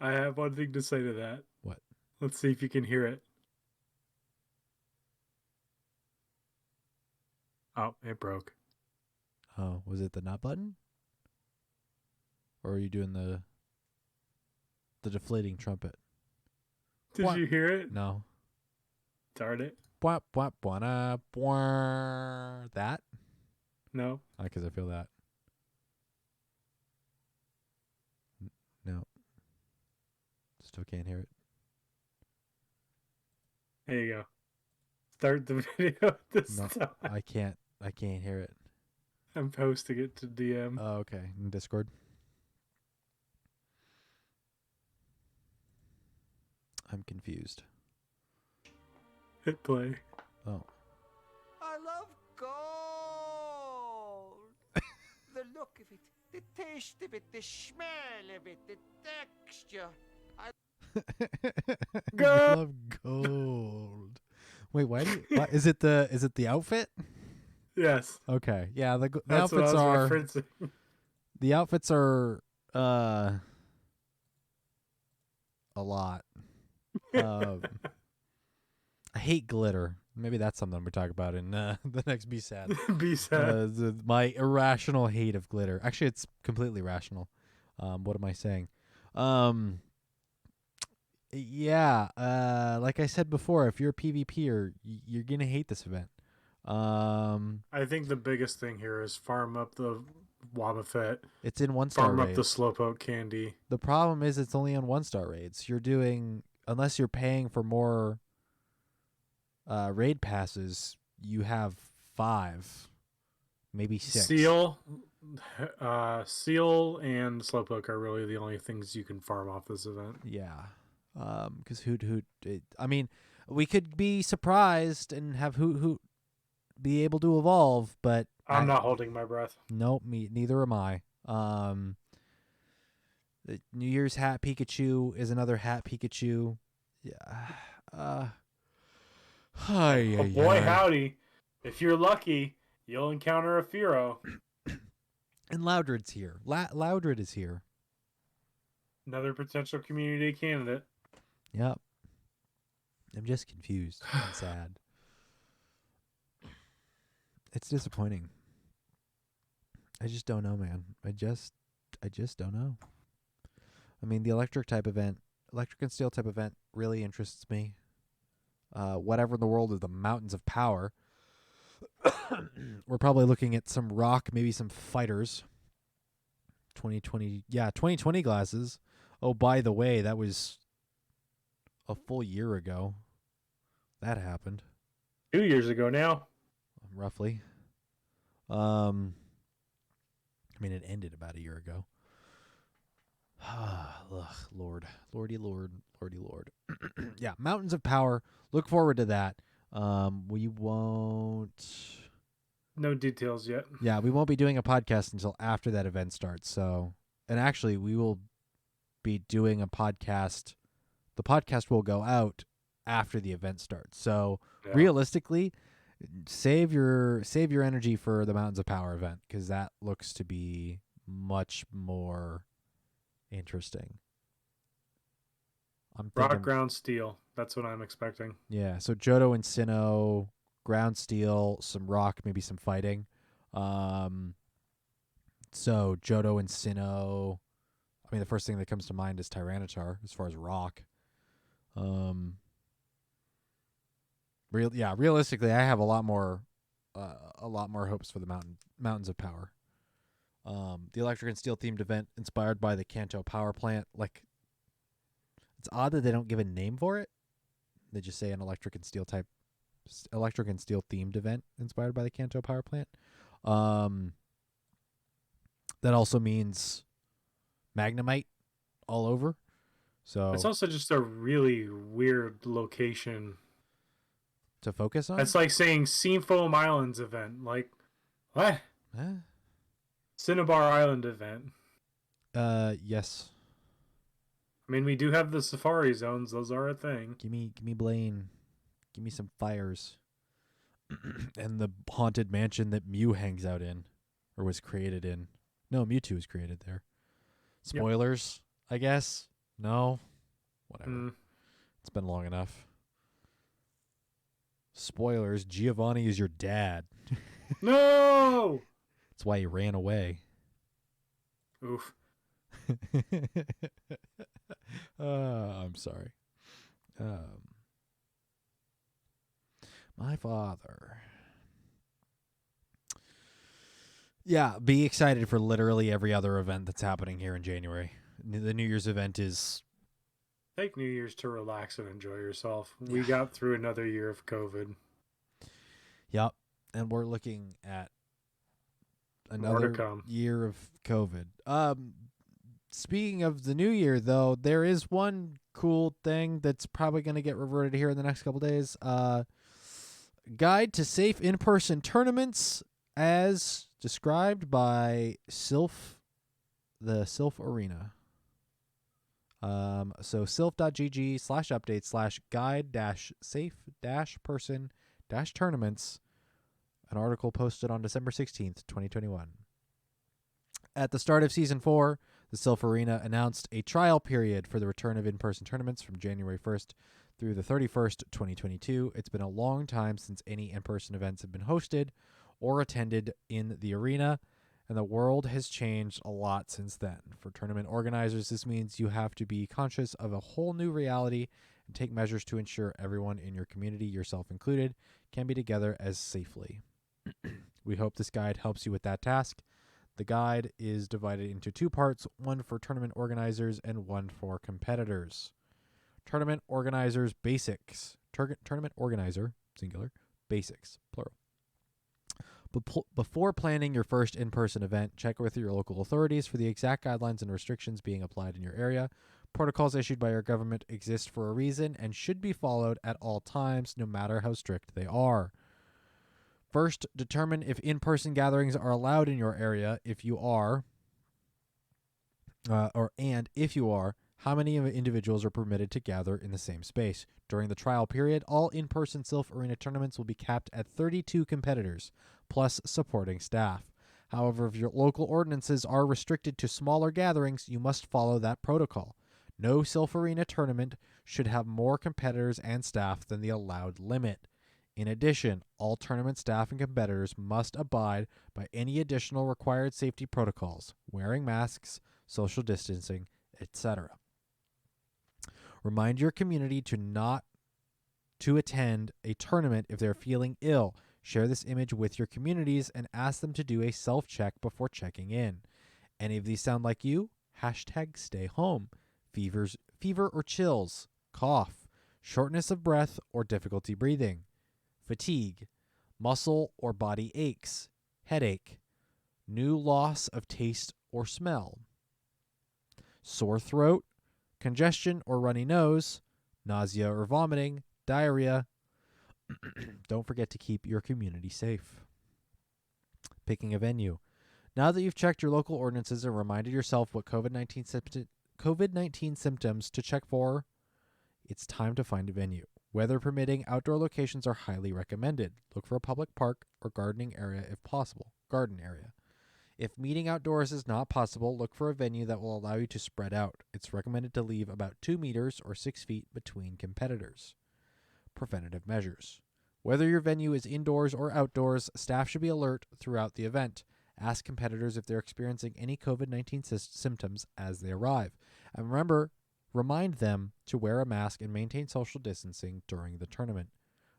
I have one thing to say to that. What? Let's see if you can hear it. Oh, it broke. Oh, was it the not button? Or are you doing the deflating trumpet? Did What? you hear it? No. Darn it. Bwah, bwah, bwah, bwah. That? No. Because I feel that. No. Still can't hear it. There you go. start the video this No, time. I can't hear it. I'm posting it to DM. Oh, okay. In Discord. I'm confused. Hit play. Oh. I love gold. The look of it, the taste of it, the smell of it, the texture. You love gold. Wait, why is it the outfit? Yes. Okay. Yeah, the That's what I outfits was are referencing. the outfits are a lot. I hate glitter. Maybe that's something we talk about in the next Be Sad. Be sad. My irrational hate of glitter. Actually, it's completely rational. What am I saying? Yeah. Like I said before, if you're a PvPer, you're gonna hate this event. I think the biggest thing here is farm up the Wobbuffet, It's in 1-star farm up the raids. Slowpoke candy. The problem is it's only on 1-star raids. You're doing, unless you're paying for more raid passes, you have 5, maybe 6. Seal and Slowpoke are really the only things you can farm off this event. Yeah. Because Hoot, I mean, we could be surprised and have Hoot be able to evolve, but I'm not holding my breath. Nope, neither am I. The New Year's hat Pikachu is another hat Pikachu. Yeah. Oh boy, howdy. If you're lucky, you'll encounter a Fearow. And Loudred's here. Loudred is here. Another potential community candidate. Yep. I'm just confused and sad. It's disappointing. I just don't know, man. I just don't know. I mean, the electric and steel type event really interests me. Whatever in the world is the Mountains of Power. We're probably looking at some rock, maybe some fighters. 2020 glasses. Oh, by the way, that was a full year ago. That happened. 2 years ago now. Roughly. I mean, it ended about a year ago. Ugh, Lordy Lord. Yeah, Mountains of Power. Look forward to that. We won't. No details yet. Yeah, we won't be doing a podcast until after that event starts. So, and actually, we will be doing a podcast. The podcast will go out after the event starts. So, Yeah. realistically, save your energy for the Mountains of Power event, because that looks to be much more interesting. I'm thinking, Rock, ground, steel. That's what I'm expecting. yeah. So Johto and Sinnoh, ground steel, some rock, maybe some fighting. So Johto and Sinnoh. I mean, the first thing that comes to mind is Tyranitar as far as rock. Realistically, I have a lot more hopes for the Mountains of Power. The electric and steel themed event inspired by the Kanto power plant. Like, it's odd that they don't give a name for it. They just say an electric and steel themed event inspired by the Kanto power plant. That also means Magnemite all over. So It's also just a really weird location. to focus on. That's like saying Seafoam Islands event. Like, what? Huh? Cinnabar Island event. Yes. I mean, we do have the safari zones. Those are a thing. Give me Blaine. Give me some fires. And the haunted mansion that Mew hangs out in, or was created in. No, Mewtwo was created there. Spoilers, I guess. No, whatever. It's been long enough. Spoilers. Giovanni is your dad. No! That's why he ran away. Oof. I'm sorry. My father. Yeah, be excited for literally every other event that's happening here in January. The New Year's event is... Take New Year's to relax and enjoy yourself. We got through another year of COVID. Yep. And we're looking at More to another come. year of COVID. Speaking of the new year, though, there is one cool thing that's probably going to get reverted here in the next couple days. Guide to safe in-person tournaments as described by the Sylph Arena. So sylph.gg/update/guide-safe-person-tournaments. An article posted on December 16th, 2021. At the start of Season 4, the Sylph Arena announced a trial period for the return of in-person tournaments from January 1st through the 31st, 2022. It's been a long time since any in-person events have been hosted or attended in the arena, and the world has changed a lot since then. For tournament organizers, this means you have to be conscious of a whole new reality and take measures to ensure everyone in your community, yourself included, can be together as safely. We hope this guide helps you with that task. The guide is divided into 2 parts, one for tournament organizers and one for competitors. Tournament organizers basics. Tournament organizer, singular, basics, plural. Before planning your first in-person event, check with your local authorities for the exact guidelines and restrictions being applied in your area. Protocols issued by your government exist for a reason and should be followed at all times, no matter how strict they are. First, determine if in-person gatherings are allowed in your area. If you are, if you are, how many individuals are permitted to gather in the same space. During the trial period, all in-person Sylph Arena tournaments will be capped at 32 competitors, plus supporting staff. However, if your local ordinances are restricted to smaller gatherings, you must follow that protocol. No Sylph Arena tournament should have more competitors and staff than the allowed limit. In addition, all tournament staff and competitors must abide by any additional required safety protocols, wearing masks, social distancing, etc. Remind your community to attend a tournament if they're feeling ill. Share this image with your communities and ask them to do a self-check before checking in. Any of these sound like you? #stay home. Fever or chills, cough, shortness of breath or difficulty breathing, fatigue, muscle or body aches, headache, new loss of taste or smell, sore throat, congestion or runny nose, nausea or vomiting, diarrhea. Don't forget to keep your community safe. Picking a venue. Now that you've checked your local ordinances and reminded yourself what COVID-19 symptoms to check for, it's time to find a venue. Weather permitting, outdoor locations are highly recommended. Look for a public park or gardening area if possible. Garden area. If meeting outdoors is not possible, look for a venue that will allow you to spread out. It's recommended to leave about 2 meters or 6 feet between competitors. Preventative measures. Whether your venue is indoors or outdoors, staff should be alert throughout the event. Ask competitors if they're experiencing any COVID-19 symptoms as they arrive. And remind them to wear a mask and maintain social distancing during the tournament.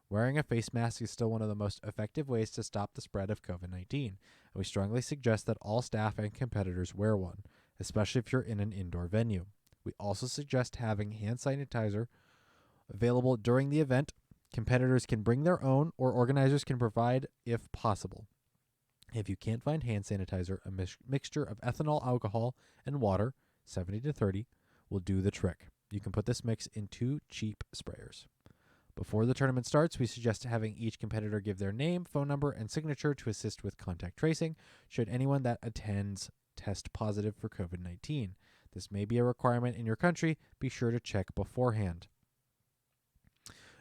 Wearing a face mask is still one of the most effective ways to stop the spread of COVID-19, and we strongly suggest that all staff and competitors wear one, especially if you're in an indoor venue. We also suggest having hand sanitizer available during the event. Competitors can bring their own, or organizers can provide if possible. If you can't find hand sanitizer, a mixture of ethanol, alcohol, and water, 70 to 30, will do the trick. You can put this mix in 2 cheap sprayers. Before the tournament starts, we suggest having each competitor give their name, phone number, and signature to assist with contact tracing should anyone that attends test positive for COVID-19. This may be a requirement in your country. Be sure to check beforehand.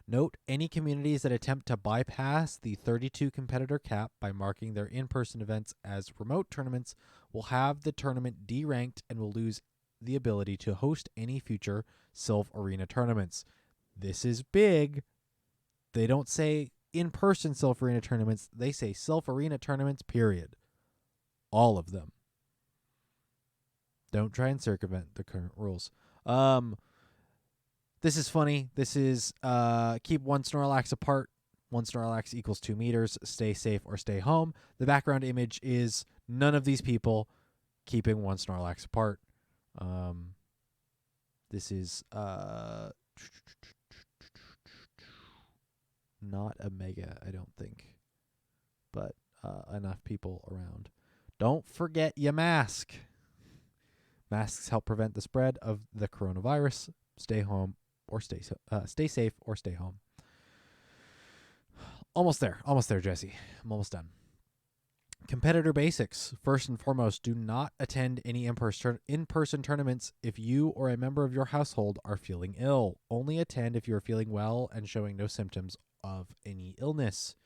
Note, any communities that attempt to bypass the 32 competitor cap by marking their in-person events as remote tournaments will have the tournament deranked and will lose the ability to host any future Sylph Arena tournaments. This is big. They don't say in-person Sylph Arena tournaments. They say Sylph Arena tournaments, period. All of them. Don't try and circumvent the current rules. This is funny. This is keep 1 Snorlax apart. 1 Snorlax equals 2 meters. Stay safe or stay home. The background image is none of these people keeping 1 Snorlax apart. This is not a mega, I don't think. but enough people around. Don't forget your mask. Masks help prevent the spread of the coronavirus. Stay home or stay safe or stay home. Almost there, Jesse. I'm almost done. Competitor basics. First and foremost, do not attend any in-person tournaments if you or a member of your household are feeling ill. Only attend if you are feeling well and showing no symptoms of any illness.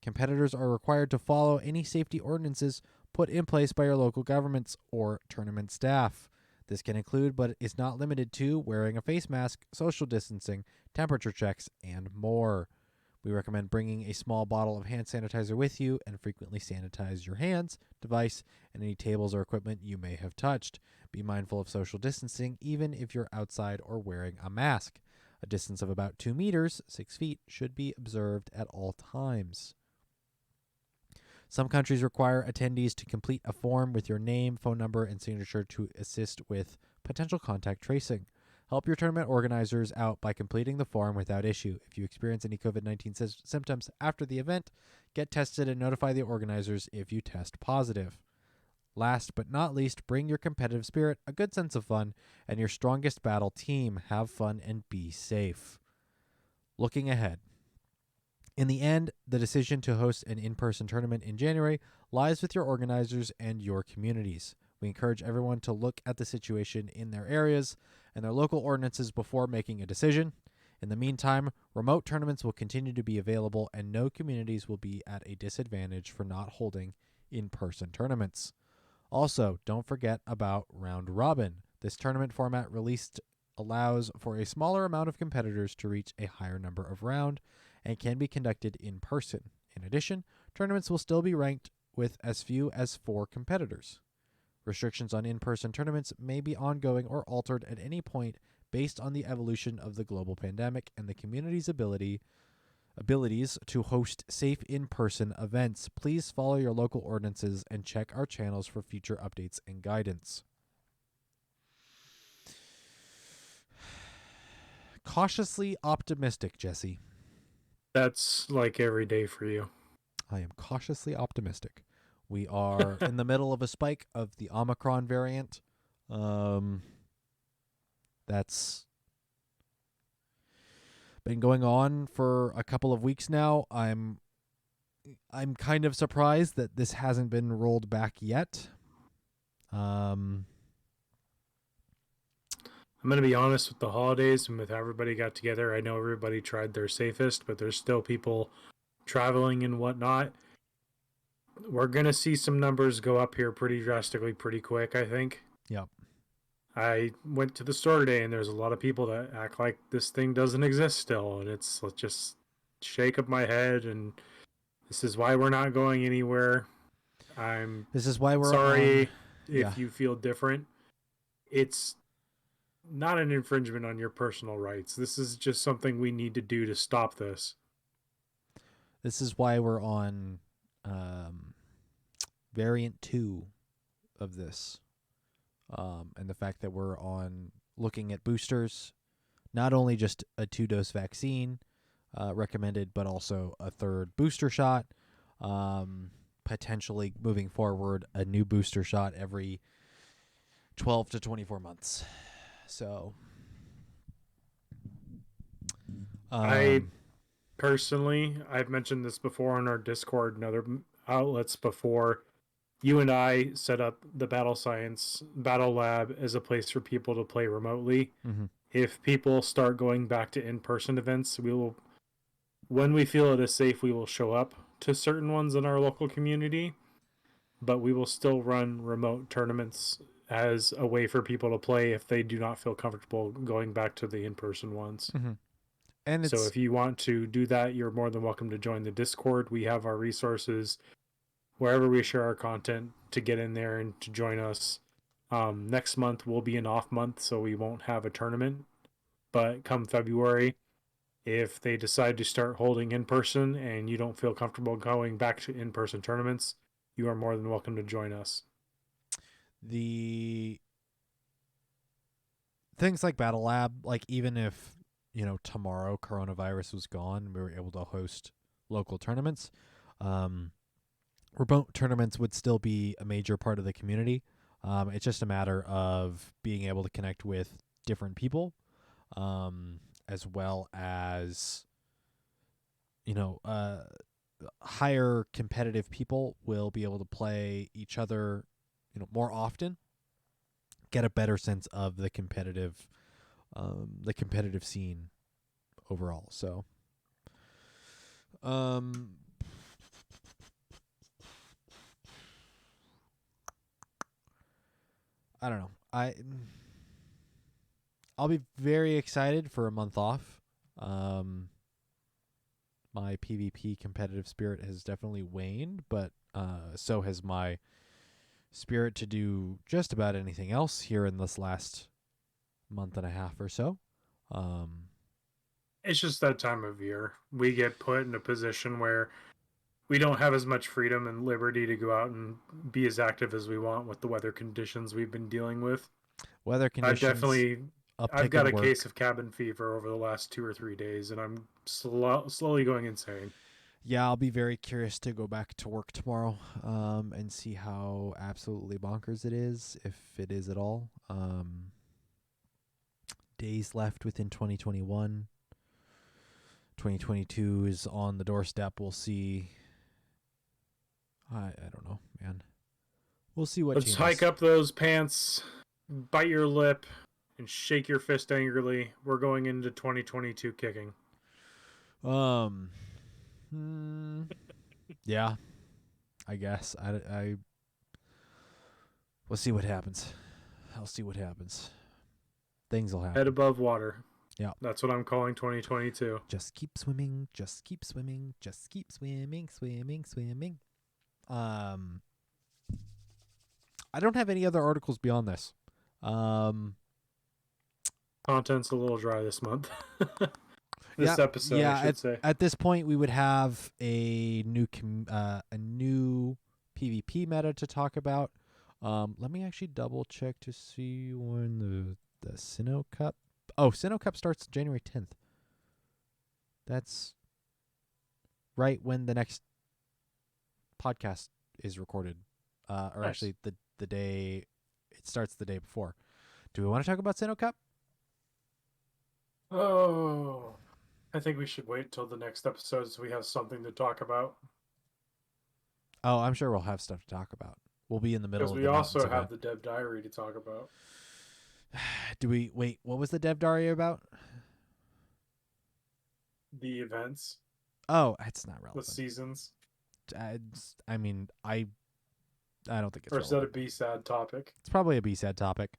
Competitors are required to follow any safety ordinances put in place by your local governments or tournament staff. This can include, but is not limited to, wearing a face mask, social distancing, temperature checks, and more. We recommend bringing a small bottle of hand sanitizer with you and frequently sanitize your hands, device, and any tables or equipment you may have touched. Be mindful of social distancing even if you're outside or wearing a mask. A distance of about 2 meters, 6 feet, should be observed at all times. Some countries require attendees to complete a form with your name, phone number, and signature to assist with potential contact tracing. Help your tournament organizers out by completing the form without issue. If you experience any COVID-19 symptoms after the event, get tested and notify the organizers if you test positive. Last but not least, bring your competitive spirit, a good sense of fun, and your strongest battle team. Have fun and be safe. Looking ahead. In the end, the decision to host an in-person tournament in January lies with your organizers and your communities. We encourage everyone to look at the situation in their areas and their local ordinances before making a decision. In the meantime, remote tournaments will continue to be available, and no communities will be at a disadvantage for not holding in-person tournaments. Also, don't forget about Round Robin. This tournament format released allows for a smaller amount of competitors to reach a higher number of round and can be conducted in person. In addition, tournaments will still be ranked with as few as 4 competitors. Restrictions on in-person tournaments may be ongoing or altered at any point based on the evolution of the global pandemic and the community's abilities to host safe in-person events. Please follow your local ordinances and check our channels for future updates and guidance. Cautiously optimistic, Jesse. That's like every day for you. I am cautiously optimistic. We are in the middle of a spike of the Omicron variant. That's been going on for a couple of weeks now. I'm kind of surprised that this hasn't been rolled back yet. I'm going to be honest, with the holidays and with how everybody got together, I know everybody tried their safest, but there's still people traveling and whatnot. We're going to see some numbers go up here pretty drastically, pretty quick, I think. Yep. I went to the store today, and there's a lot of people that act like this thing doesn't exist still, and it's just shake up my head, and this is why we're not going anywhere. This is why we're sorry on, if you feel different. It's not an infringement on your personal rights. This is just something we need to do to stop this. This is why we're on variant 2 of this. And the fact that we're on looking at boosters, not only just a 2-dose vaccine recommended, but also a 3rd booster shot. Potentially moving forward, a new booster shot every 12 to 24 months. So, I personally, I've mentioned this before on our Discord and other outlets before. You and I set up the Battle Lab as a place for people to play remotely. mm-hmm. If people start going back to in-person events, when we feel it is safe, we will show up to certain ones in our local community, but we will still run remote tournaments as a way for people to play if they do not feel comfortable going back to the in-person ones. Mm-hmm. And so if you want to do that, you're more than welcome to join the Discord. We have our resources wherever we share our content to get in there and to join us. Next month will be an off month, so we won't have a tournament. But come February, if they decide to start holding in person and you don't feel comfortable going back to in-person tournaments, you are more than welcome to join us. The things like Battle Lab, like even if, tomorrow coronavirus was gone, we were able to host local tournaments. remote tournaments would still be a major part of the community. It's just a matter of being able to connect with different people, as well as, higher competitive people will be able to play each other, more often, get a better sense of the competitive scene overall. So, I don't know. I'll be very excited for a month off. My PvP competitive spirit has definitely waned, but so has my spirit to do just about anything else here in this last month and a half or so. It's just that time of year. We get put in a position where we don't have as much freedom and liberty to go out and be as active as we want with the weather conditions we've been dealing with. Weather conditions, I've uptick got in a work. case of cabin fever over the last 2 or 3 days, and I'm slowly going insane. Yeah, I'll be very curious to go back to work tomorrow, and see how absolutely bonkers it is, if it is at all. Days left within 2021. 2022 is on the doorstep. We'll see. I don't know, man. We'll see what Let's changes. hike up those pants, bite your lip, and shake your fist angrily. We're going into 2022 kicking. Yeah, I guess. We'll see what happens. I'll see what happens. Things will happen. Head above water. Yeah. That's what I'm calling 2022. Just keep swimming. Just keep swimming. Just keep swimming. Swimming. Swimming. I don't have any other articles beyond this. Content's a little dry this month. This episode, I should say. At this point, we would have a new PvP meta to talk about. Let me actually double check to see when the Sinnoh Cup. Oh, Sinnoh Cup starts January 10th. That's right when the next podcast is recorded. Or Nice. actually, the day it starts the day before. Do we want to talk about Sinnoh Cup? Oh, I think we should wait till the next episode so we have something to talk about. Oh, I'm sure we'll have stuff to talk about. We'll be in the middle Because of we the also mountains have event. the Dev Diary to talk about. Do we wait? What was the Dev Diary about? The events, Oh, it's not the relevant. seasons. I mean, I don't think it's Or is that a relevant. B-sad topic? It's probably a B-sad topic.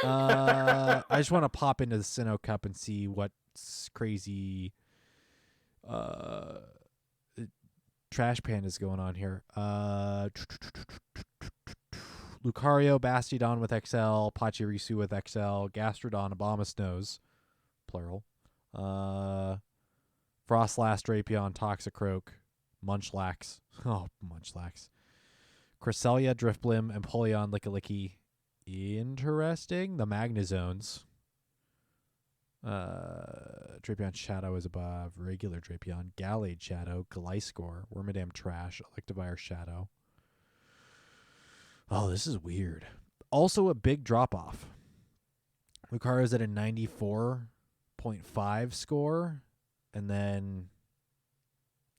I just want to pop into the Sinnoh Cup and see what's crazy trash pan is going on here. Lucario, Bastiodon with XL, Pachirisu with XL, Gastrodon, Abomasnows, plural. Frostlass, Drapion, Toxicroak, Munchlax. Oh, Munchlax. Cresselia, Driftblim, Empoleon, Lickilicky. Interesting. The Magnezones. Drapion Shadow is above. Regular Drapion. Gallade Shadow. Gliscor. Wormadam Trash. Electivire Shadow. Oh, this is weird. Also a big drop-off. Lucario's at a 94.5 score. And then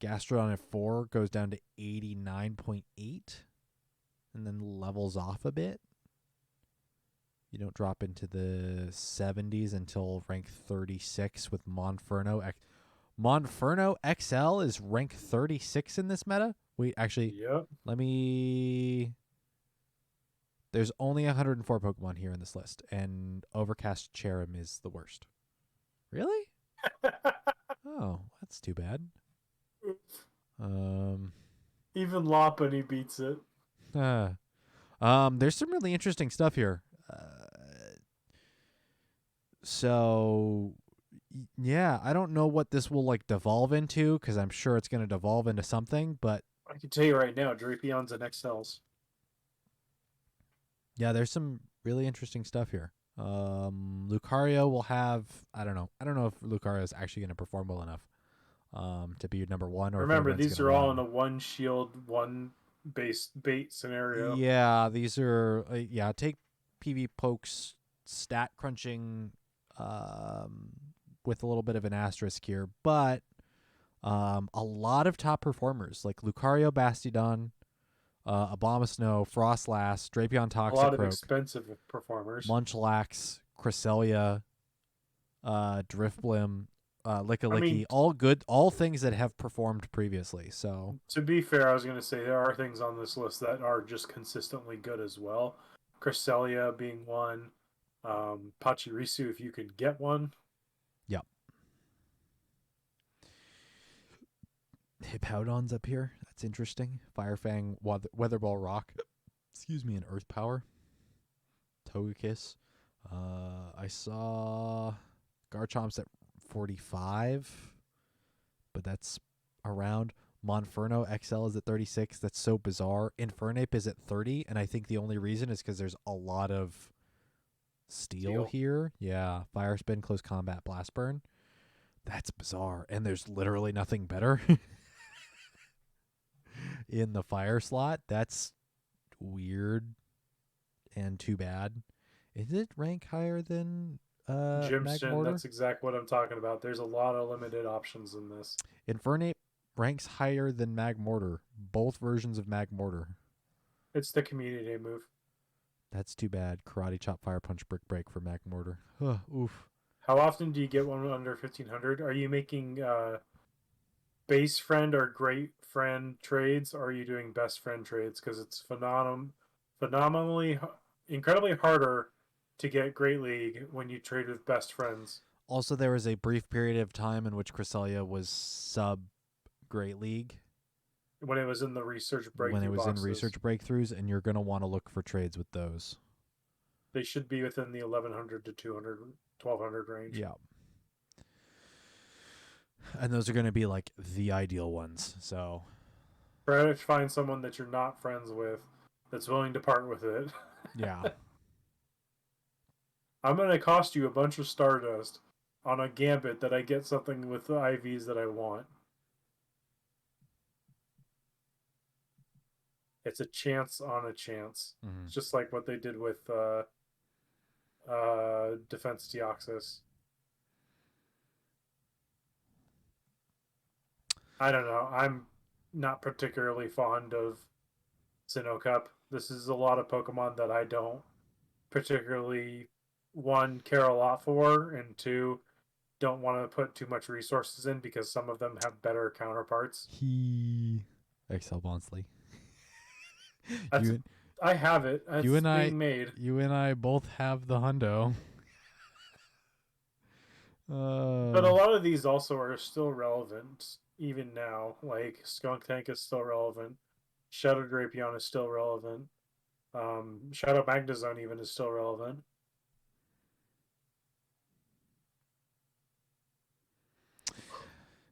Gastrodon at 4 goes down to 89.8. And then levels off a bit. You don't drop into the 70s until rank 36 with Monferno. Monferno XL is rank 36 in this meta? Wait, actually, Yep. let me... There's only 104 Pokemon here in this list, and Overcast Cherrim is the worst. Really? Oh, that's too bad. Even Lopunny beats it. There's some really interesting stuff here. So, yeah, I don't know what this will like devolve into, because I'm sure it's going to devolve into something, but I can tell you right now, Drapion's and XLs. yeah, there's some really interesting stuff here. Lucario will have, I don't know if Lucario is actually going to perform well enough to be number one. Or Remember, if everyone's these gonna are all run. in a one shield, one base bait scenario. Yeah, these are take PV Pokes stat crunching with a little bit of an asterisk here, but a lot of top performers like Lucario Bastiodon, Abomasnow, Frostlass, Drapion A lot of Toxicroak, expensive performers. Munchlax, Cresselia, Driftblim, Licky I mean, all good, all things that have performed previously. So to be fair, I was going to say there are things on this list that are just consistently good as well. Cresselia being one. Pachirisu, if you could get one. yep. Hippowdon's up here. That's interesting. Firefang, Weatherball Rock. Excuse me, and Earth Power. Togekiss. I saw Garchomp's at 45, but that's around. Monferno XL is at 36. That's so bizarre. Infernape is at 30, and I think the only reason is because there's a lot of steel here. Yeah, Fire Spin, Close Combat, Blast Burn. That's bizarre, and there's literally nothing better in the fire slot. That's weird and too bad. Is it rank higher than Jimson, Magmortar? that's exactly what I'm talking about. There's a lot of limited options in this. Infernape ranks higher than Magmortar. Both versions of Magmortar. It's the community move. That's too bad. Karate Chop, Fire Punch, Brick Break for Magmortar. Oof. How often do you get one under 1500? Are you making base friend or great friend trades, or are you doing best friend trades? Because it's phenomenally, incredibly harder to get Great League when you trade with best friends. Also, there was a brief period of time in which Cresselia was sub Great League. When it was in the research breakthrough When it was boxes. in research breakthroughs, and you're going to want to look for trades with those. They should be within the 1100 to 200, 1200 range. Yeah. And those are going to be like the ideal ones. So Try to find someone that you're not friends with that's willing to part with it. yeah. I'm going to cost you a bunch of Stardust on a gambit that I get something with the IVs that I want. It's a chance on a chance. Mm-hmm. It's just like what they did with Defense Deoxys. I don't know. I'm not particularly fond of Sinnoh Cup. This is a lot of Pokemon that I don't particularly, one, care a lot for, and two, don't want to put too much resources in because some of them have better counterparts. XL Bonsley. I have it. It's being made. You and I both have the hundo. But a lot of these also are still relevant even now. Like Skunk Tank is still relevant. Shadow Drapion is still relevant. Shadow Magnezone even is still relevant.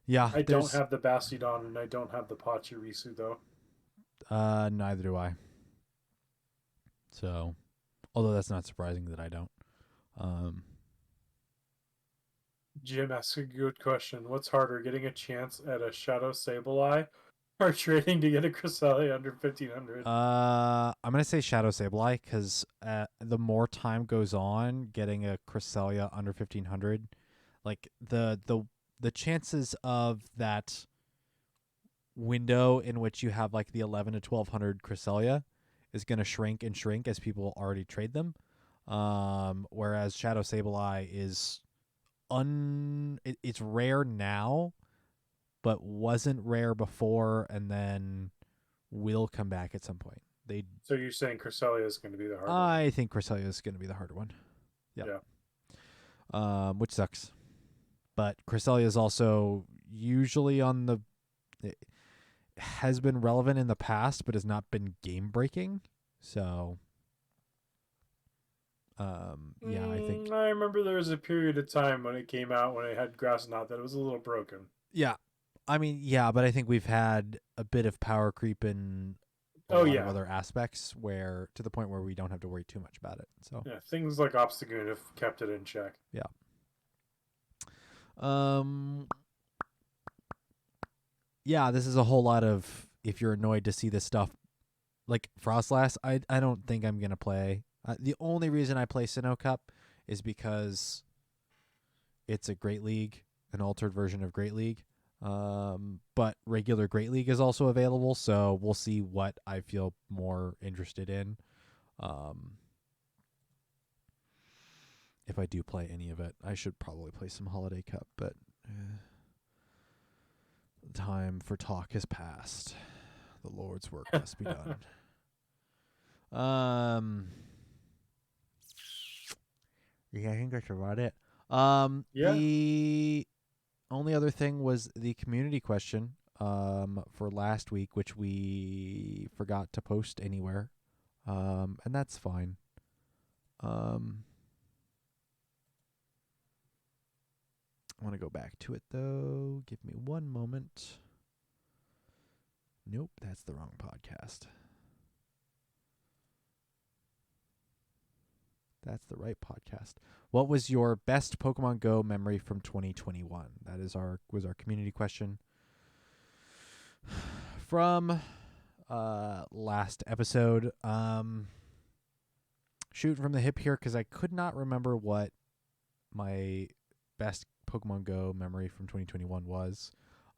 Yeah, I don't have the Bastiodon and I don't have the Pachirisu though. Neither do I. So, although that's not surprising that I don't. Jim asks a good question. What's harder, getting a chance at a Shadow Sableye or trading to get a Cresselia under 1500? I'm gonna say Shadow Sableye because the more time goes on, getting a Cresselia under 1500, like the chances of that window in which you have like the 11 to 1200 Cresselia is going to shrink and shrink as people already trade them. Whereas Shadow Sableye is it's rare now, but wasn't rare before, and then will come back at some point. So you're saying Cresselia is going to be the harder one? I think Cresselia is going to be the harder one. Yep. Yeah. Which sucks. But Cresselia is also usually on the... It has been relevant in the past, but has not been game-breaking. So, yeah, I think... I remember there was a period of time when it came out, when it had Grass Knot, that it was a little broken. Yeah. I mean, yeah, but I think we've had a bit of power creep in a lot of other aspects where, to the point where we don't have to worry too much about it. So yeah, things like Obstagoon have kept it in check. Yeah. Yeah, this is a whole lot of, if you're annoyed to see this stuff like Frostlass, I don't think I'm gonna play. The only reason I play Sinnoh Cup is because it's a Great League, an altered version of Great League. But regular Great League is also available, so we'll see what I feel more interested in. If I do play any of it, I should probably play some Holiday Cup, but time for talk has passed. The Lord's work must be done. Yeah, I think that's about it. Yeah. The only other thing was the community question for last week, which we forgot to post anywhere. And that's fine. I want to go back to it, though. Give me one moment. Nope, that's the wrong podcast. That's the right podcast. What was your best Pokemon Go memory from 2021? That is was our community question from last episode. Shooting from the hip here because I could not remember what my best Pokemon Go memory from 2021 was.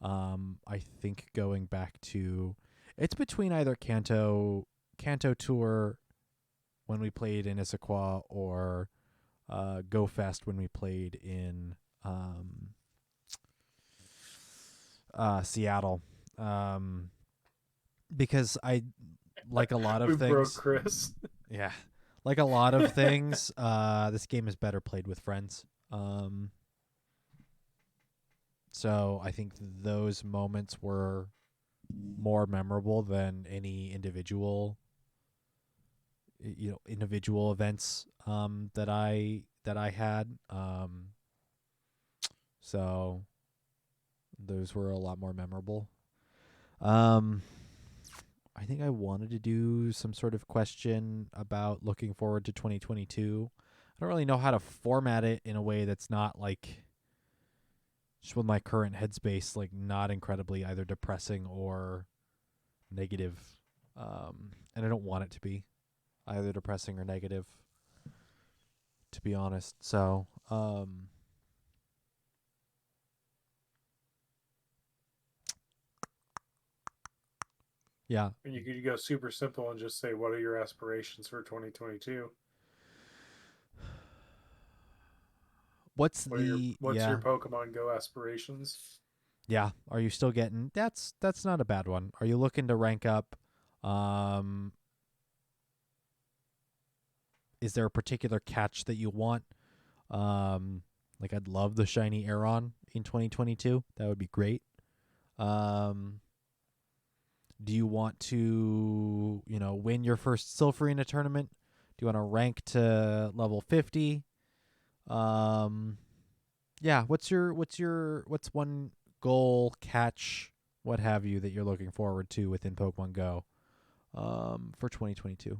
I think going back to, it's between either Kanto Tour when we played in Issaquah or Go Fest when we played in Seattle. Because I, like a lot of We things, broke Chris. yeah, like a lot of things, this game is better played with friends. So I think those moments were more memorable than any individual events that I had. So those were a lot more memorable. I think I wanted to do some sort of question about looking forward to 2022. I don't really know how to format it in a way that's not like just with my current headspace, like not incredibly either depressing or negative. And I don't want it to be either depressing or negative, to be honest. So, yeah. And you could go super simple and just say, what are your aspirations for 2022? What's What's your yeah. Pokemon Go aspirations? Yeah. Are you still getting, that's not a bad one. Are you looking to rank up? Is there a particular catch that you want? Like I'd love the shiny Aeron in 2022. That would be great. Do you want to, win your first Silph Arena tournament? Do you want to rank to level 50? Yeah, what's one goal, catch, what have you that you're looking forward to within Pokemon Go for 2022?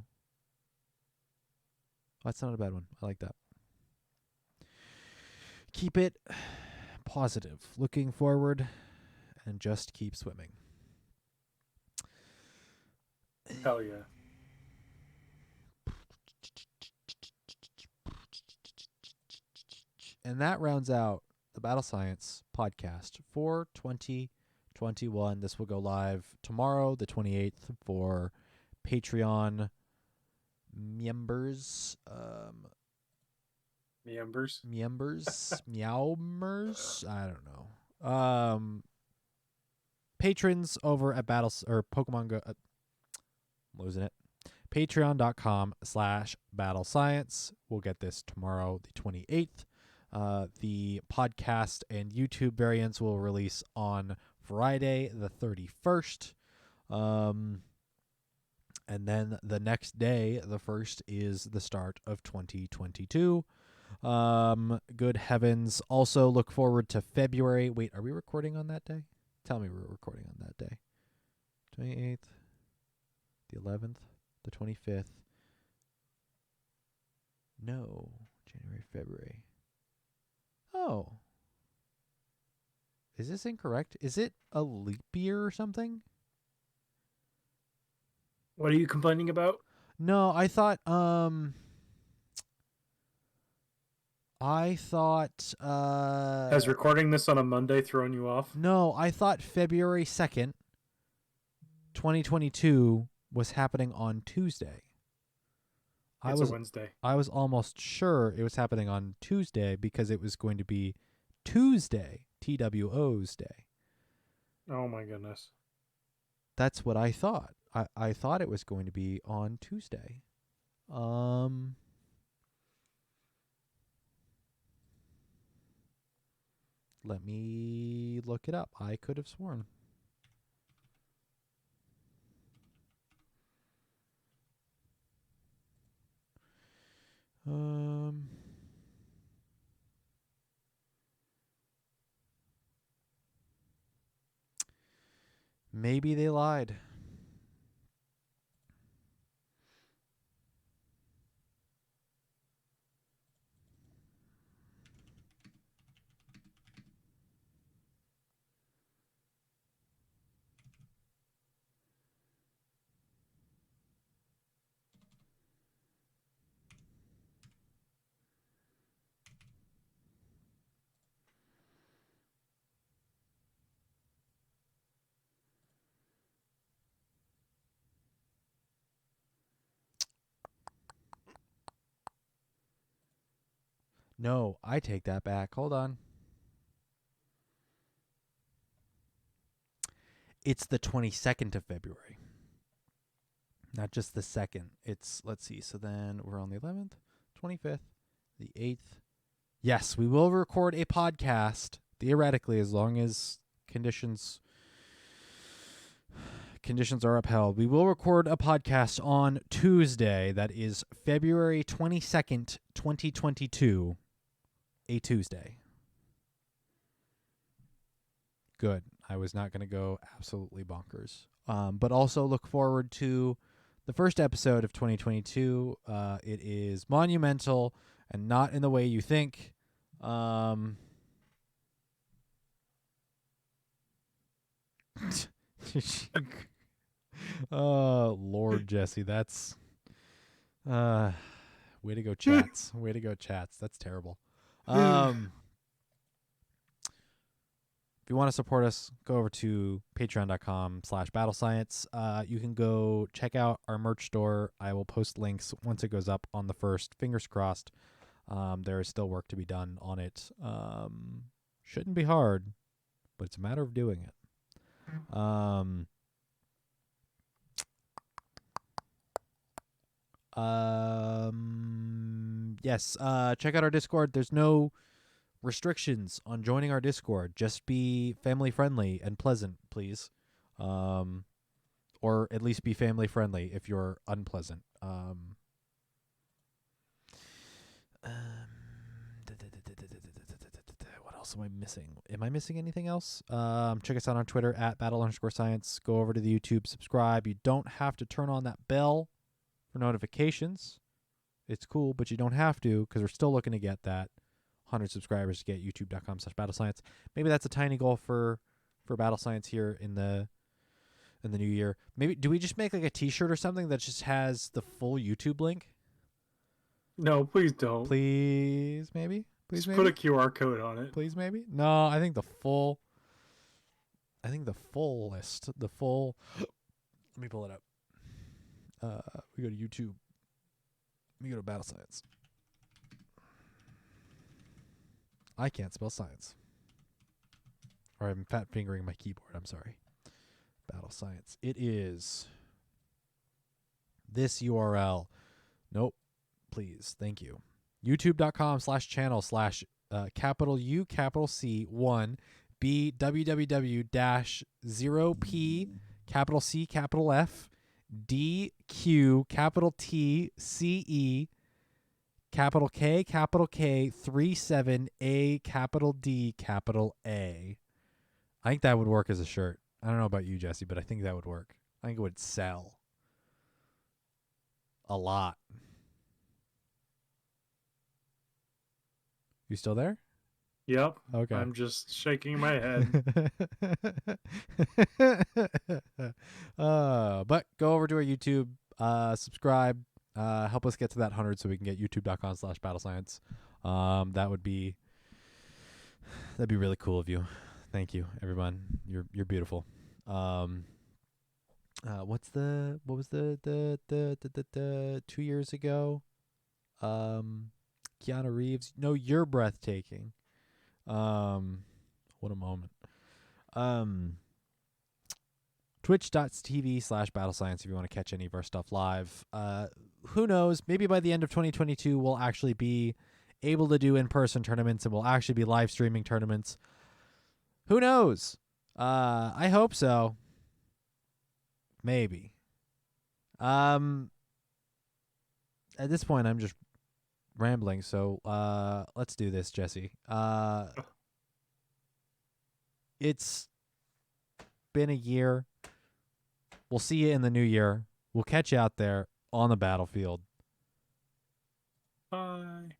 That's not a bad one. I like that. Keep it positive, looking forward, and just keep swimming. Hell yeah. And that rounds out the Battle Science podcast for 2021. This will go live tomorrow, the 28th, for Patreon members. Meowmers. I don't know. Patrons over at Pokemon Go. Losing it. Patreon.com/BattleScience. We'll get this tomorrow, the 28th. The podcast and YouTube variants will release on Friday, the 31st. And then the next day, the 1st, is the start of 2022. Good heavens. Also look forward to February. Wait, are we recording on that day? Tell me we're recording on that day. 28th, the 11th, the 25th. No, January, February. Oh. Is this incorrect? Is it a leap year or something? What are you complaining about? No, I thought Has recording this on a Monday thrown you off? no, I thought February 2nd, 2022 was happening on Tuesday. It's a Wednesday. I was almost sure it was happening on Tuesday because it was going to be Tuesday, TWO's day. Oh my goodness. That's what I thought. I thought it was going to be on Tuesday. Let me look it up. I could have sworn. Maybe they lied. No, I take that back. Hold on. It's the 22nd of February. Not just the 2nd. It's, let's see. So then we're on the 11th, 25th, the 8th. Yes, we will record a podcast, theoretically, as long as conditions are upheld. We will record a podcast on Tuesday. That is February 22nd, 2022. A Tuesday. Good. I was not going to go absolutely bonkers. But also look forward to the first episode of 2022. It is monumental and not in the way you think. Oh, Lord, Jesse, that's way to go, chats. Way to go, chats. That's terrible. If you want to support us, go over to patreon.com/battlescience. You can go check out our merch store. I will post links once it goes up on the 1st. Fingers crossed. There is still work to be done on it. Shouldn't be hard, but it's a matter of doing it. Yes, check out our Discord. There's no restrictions on joining our Discord. Just be family friendly and pleasant, please. Or at least be family friendly if you're unpleasant. What else am I missing? Am I missing anything else? Check us out on Twitter at battle_science. Go over to the YouTube, subscribe. You don't have to turn on that bell for notifications. It's cool, but you don't have to because we're still looking to get that 100 subscribers to get youtube.com/battlescience. Maybe that's a tiny goal for Battle Science here in the new year. Maybe do we just make like a t-shirt or something that just has the full YouTube link? No, please don't. Please, maybe. Please, Just maybe. put a QR code on it. Please, maybe. No, I think the full list, the full. Let me pull it up. We go to YouTube. We go to Battle Science. I can't spell science. Or I'm fat fingering my keyboard. I'm sorry. Battle Science. It is this URL. Nope. Please. Thank you. YouTube.com/channel/C1 B www-0P C F DQ T CE K 37A D A. I think that would work as a shirt. I don't know about you, Jesse, but I think that would work. I think it would sell a lot. You still there? Yep. Okay. I'm just shaking my head. But go over to our YouTube, subscribe, help us get to that 100 so we can get youtube.com/battlescience. That'd be really cool of you. Thank you, everyone. You're beautiful. What was the 2 years ago? Keanu Reeves. No, you're breathtaking. What a moment. Twitch.tv/battlescience if you want to catch any of our stuff live. Who knows? Maybe by the end of 2022, we'll actually be able to do in-person tournaments and we'll actually be live streaming tournaments. Who knows? I hope so. Maybe. At this point, I'm just rambling, so let's do this, Jesse. It's been a year. We'll see you in the new year. We'll catch you out there on the battlefield. Bye.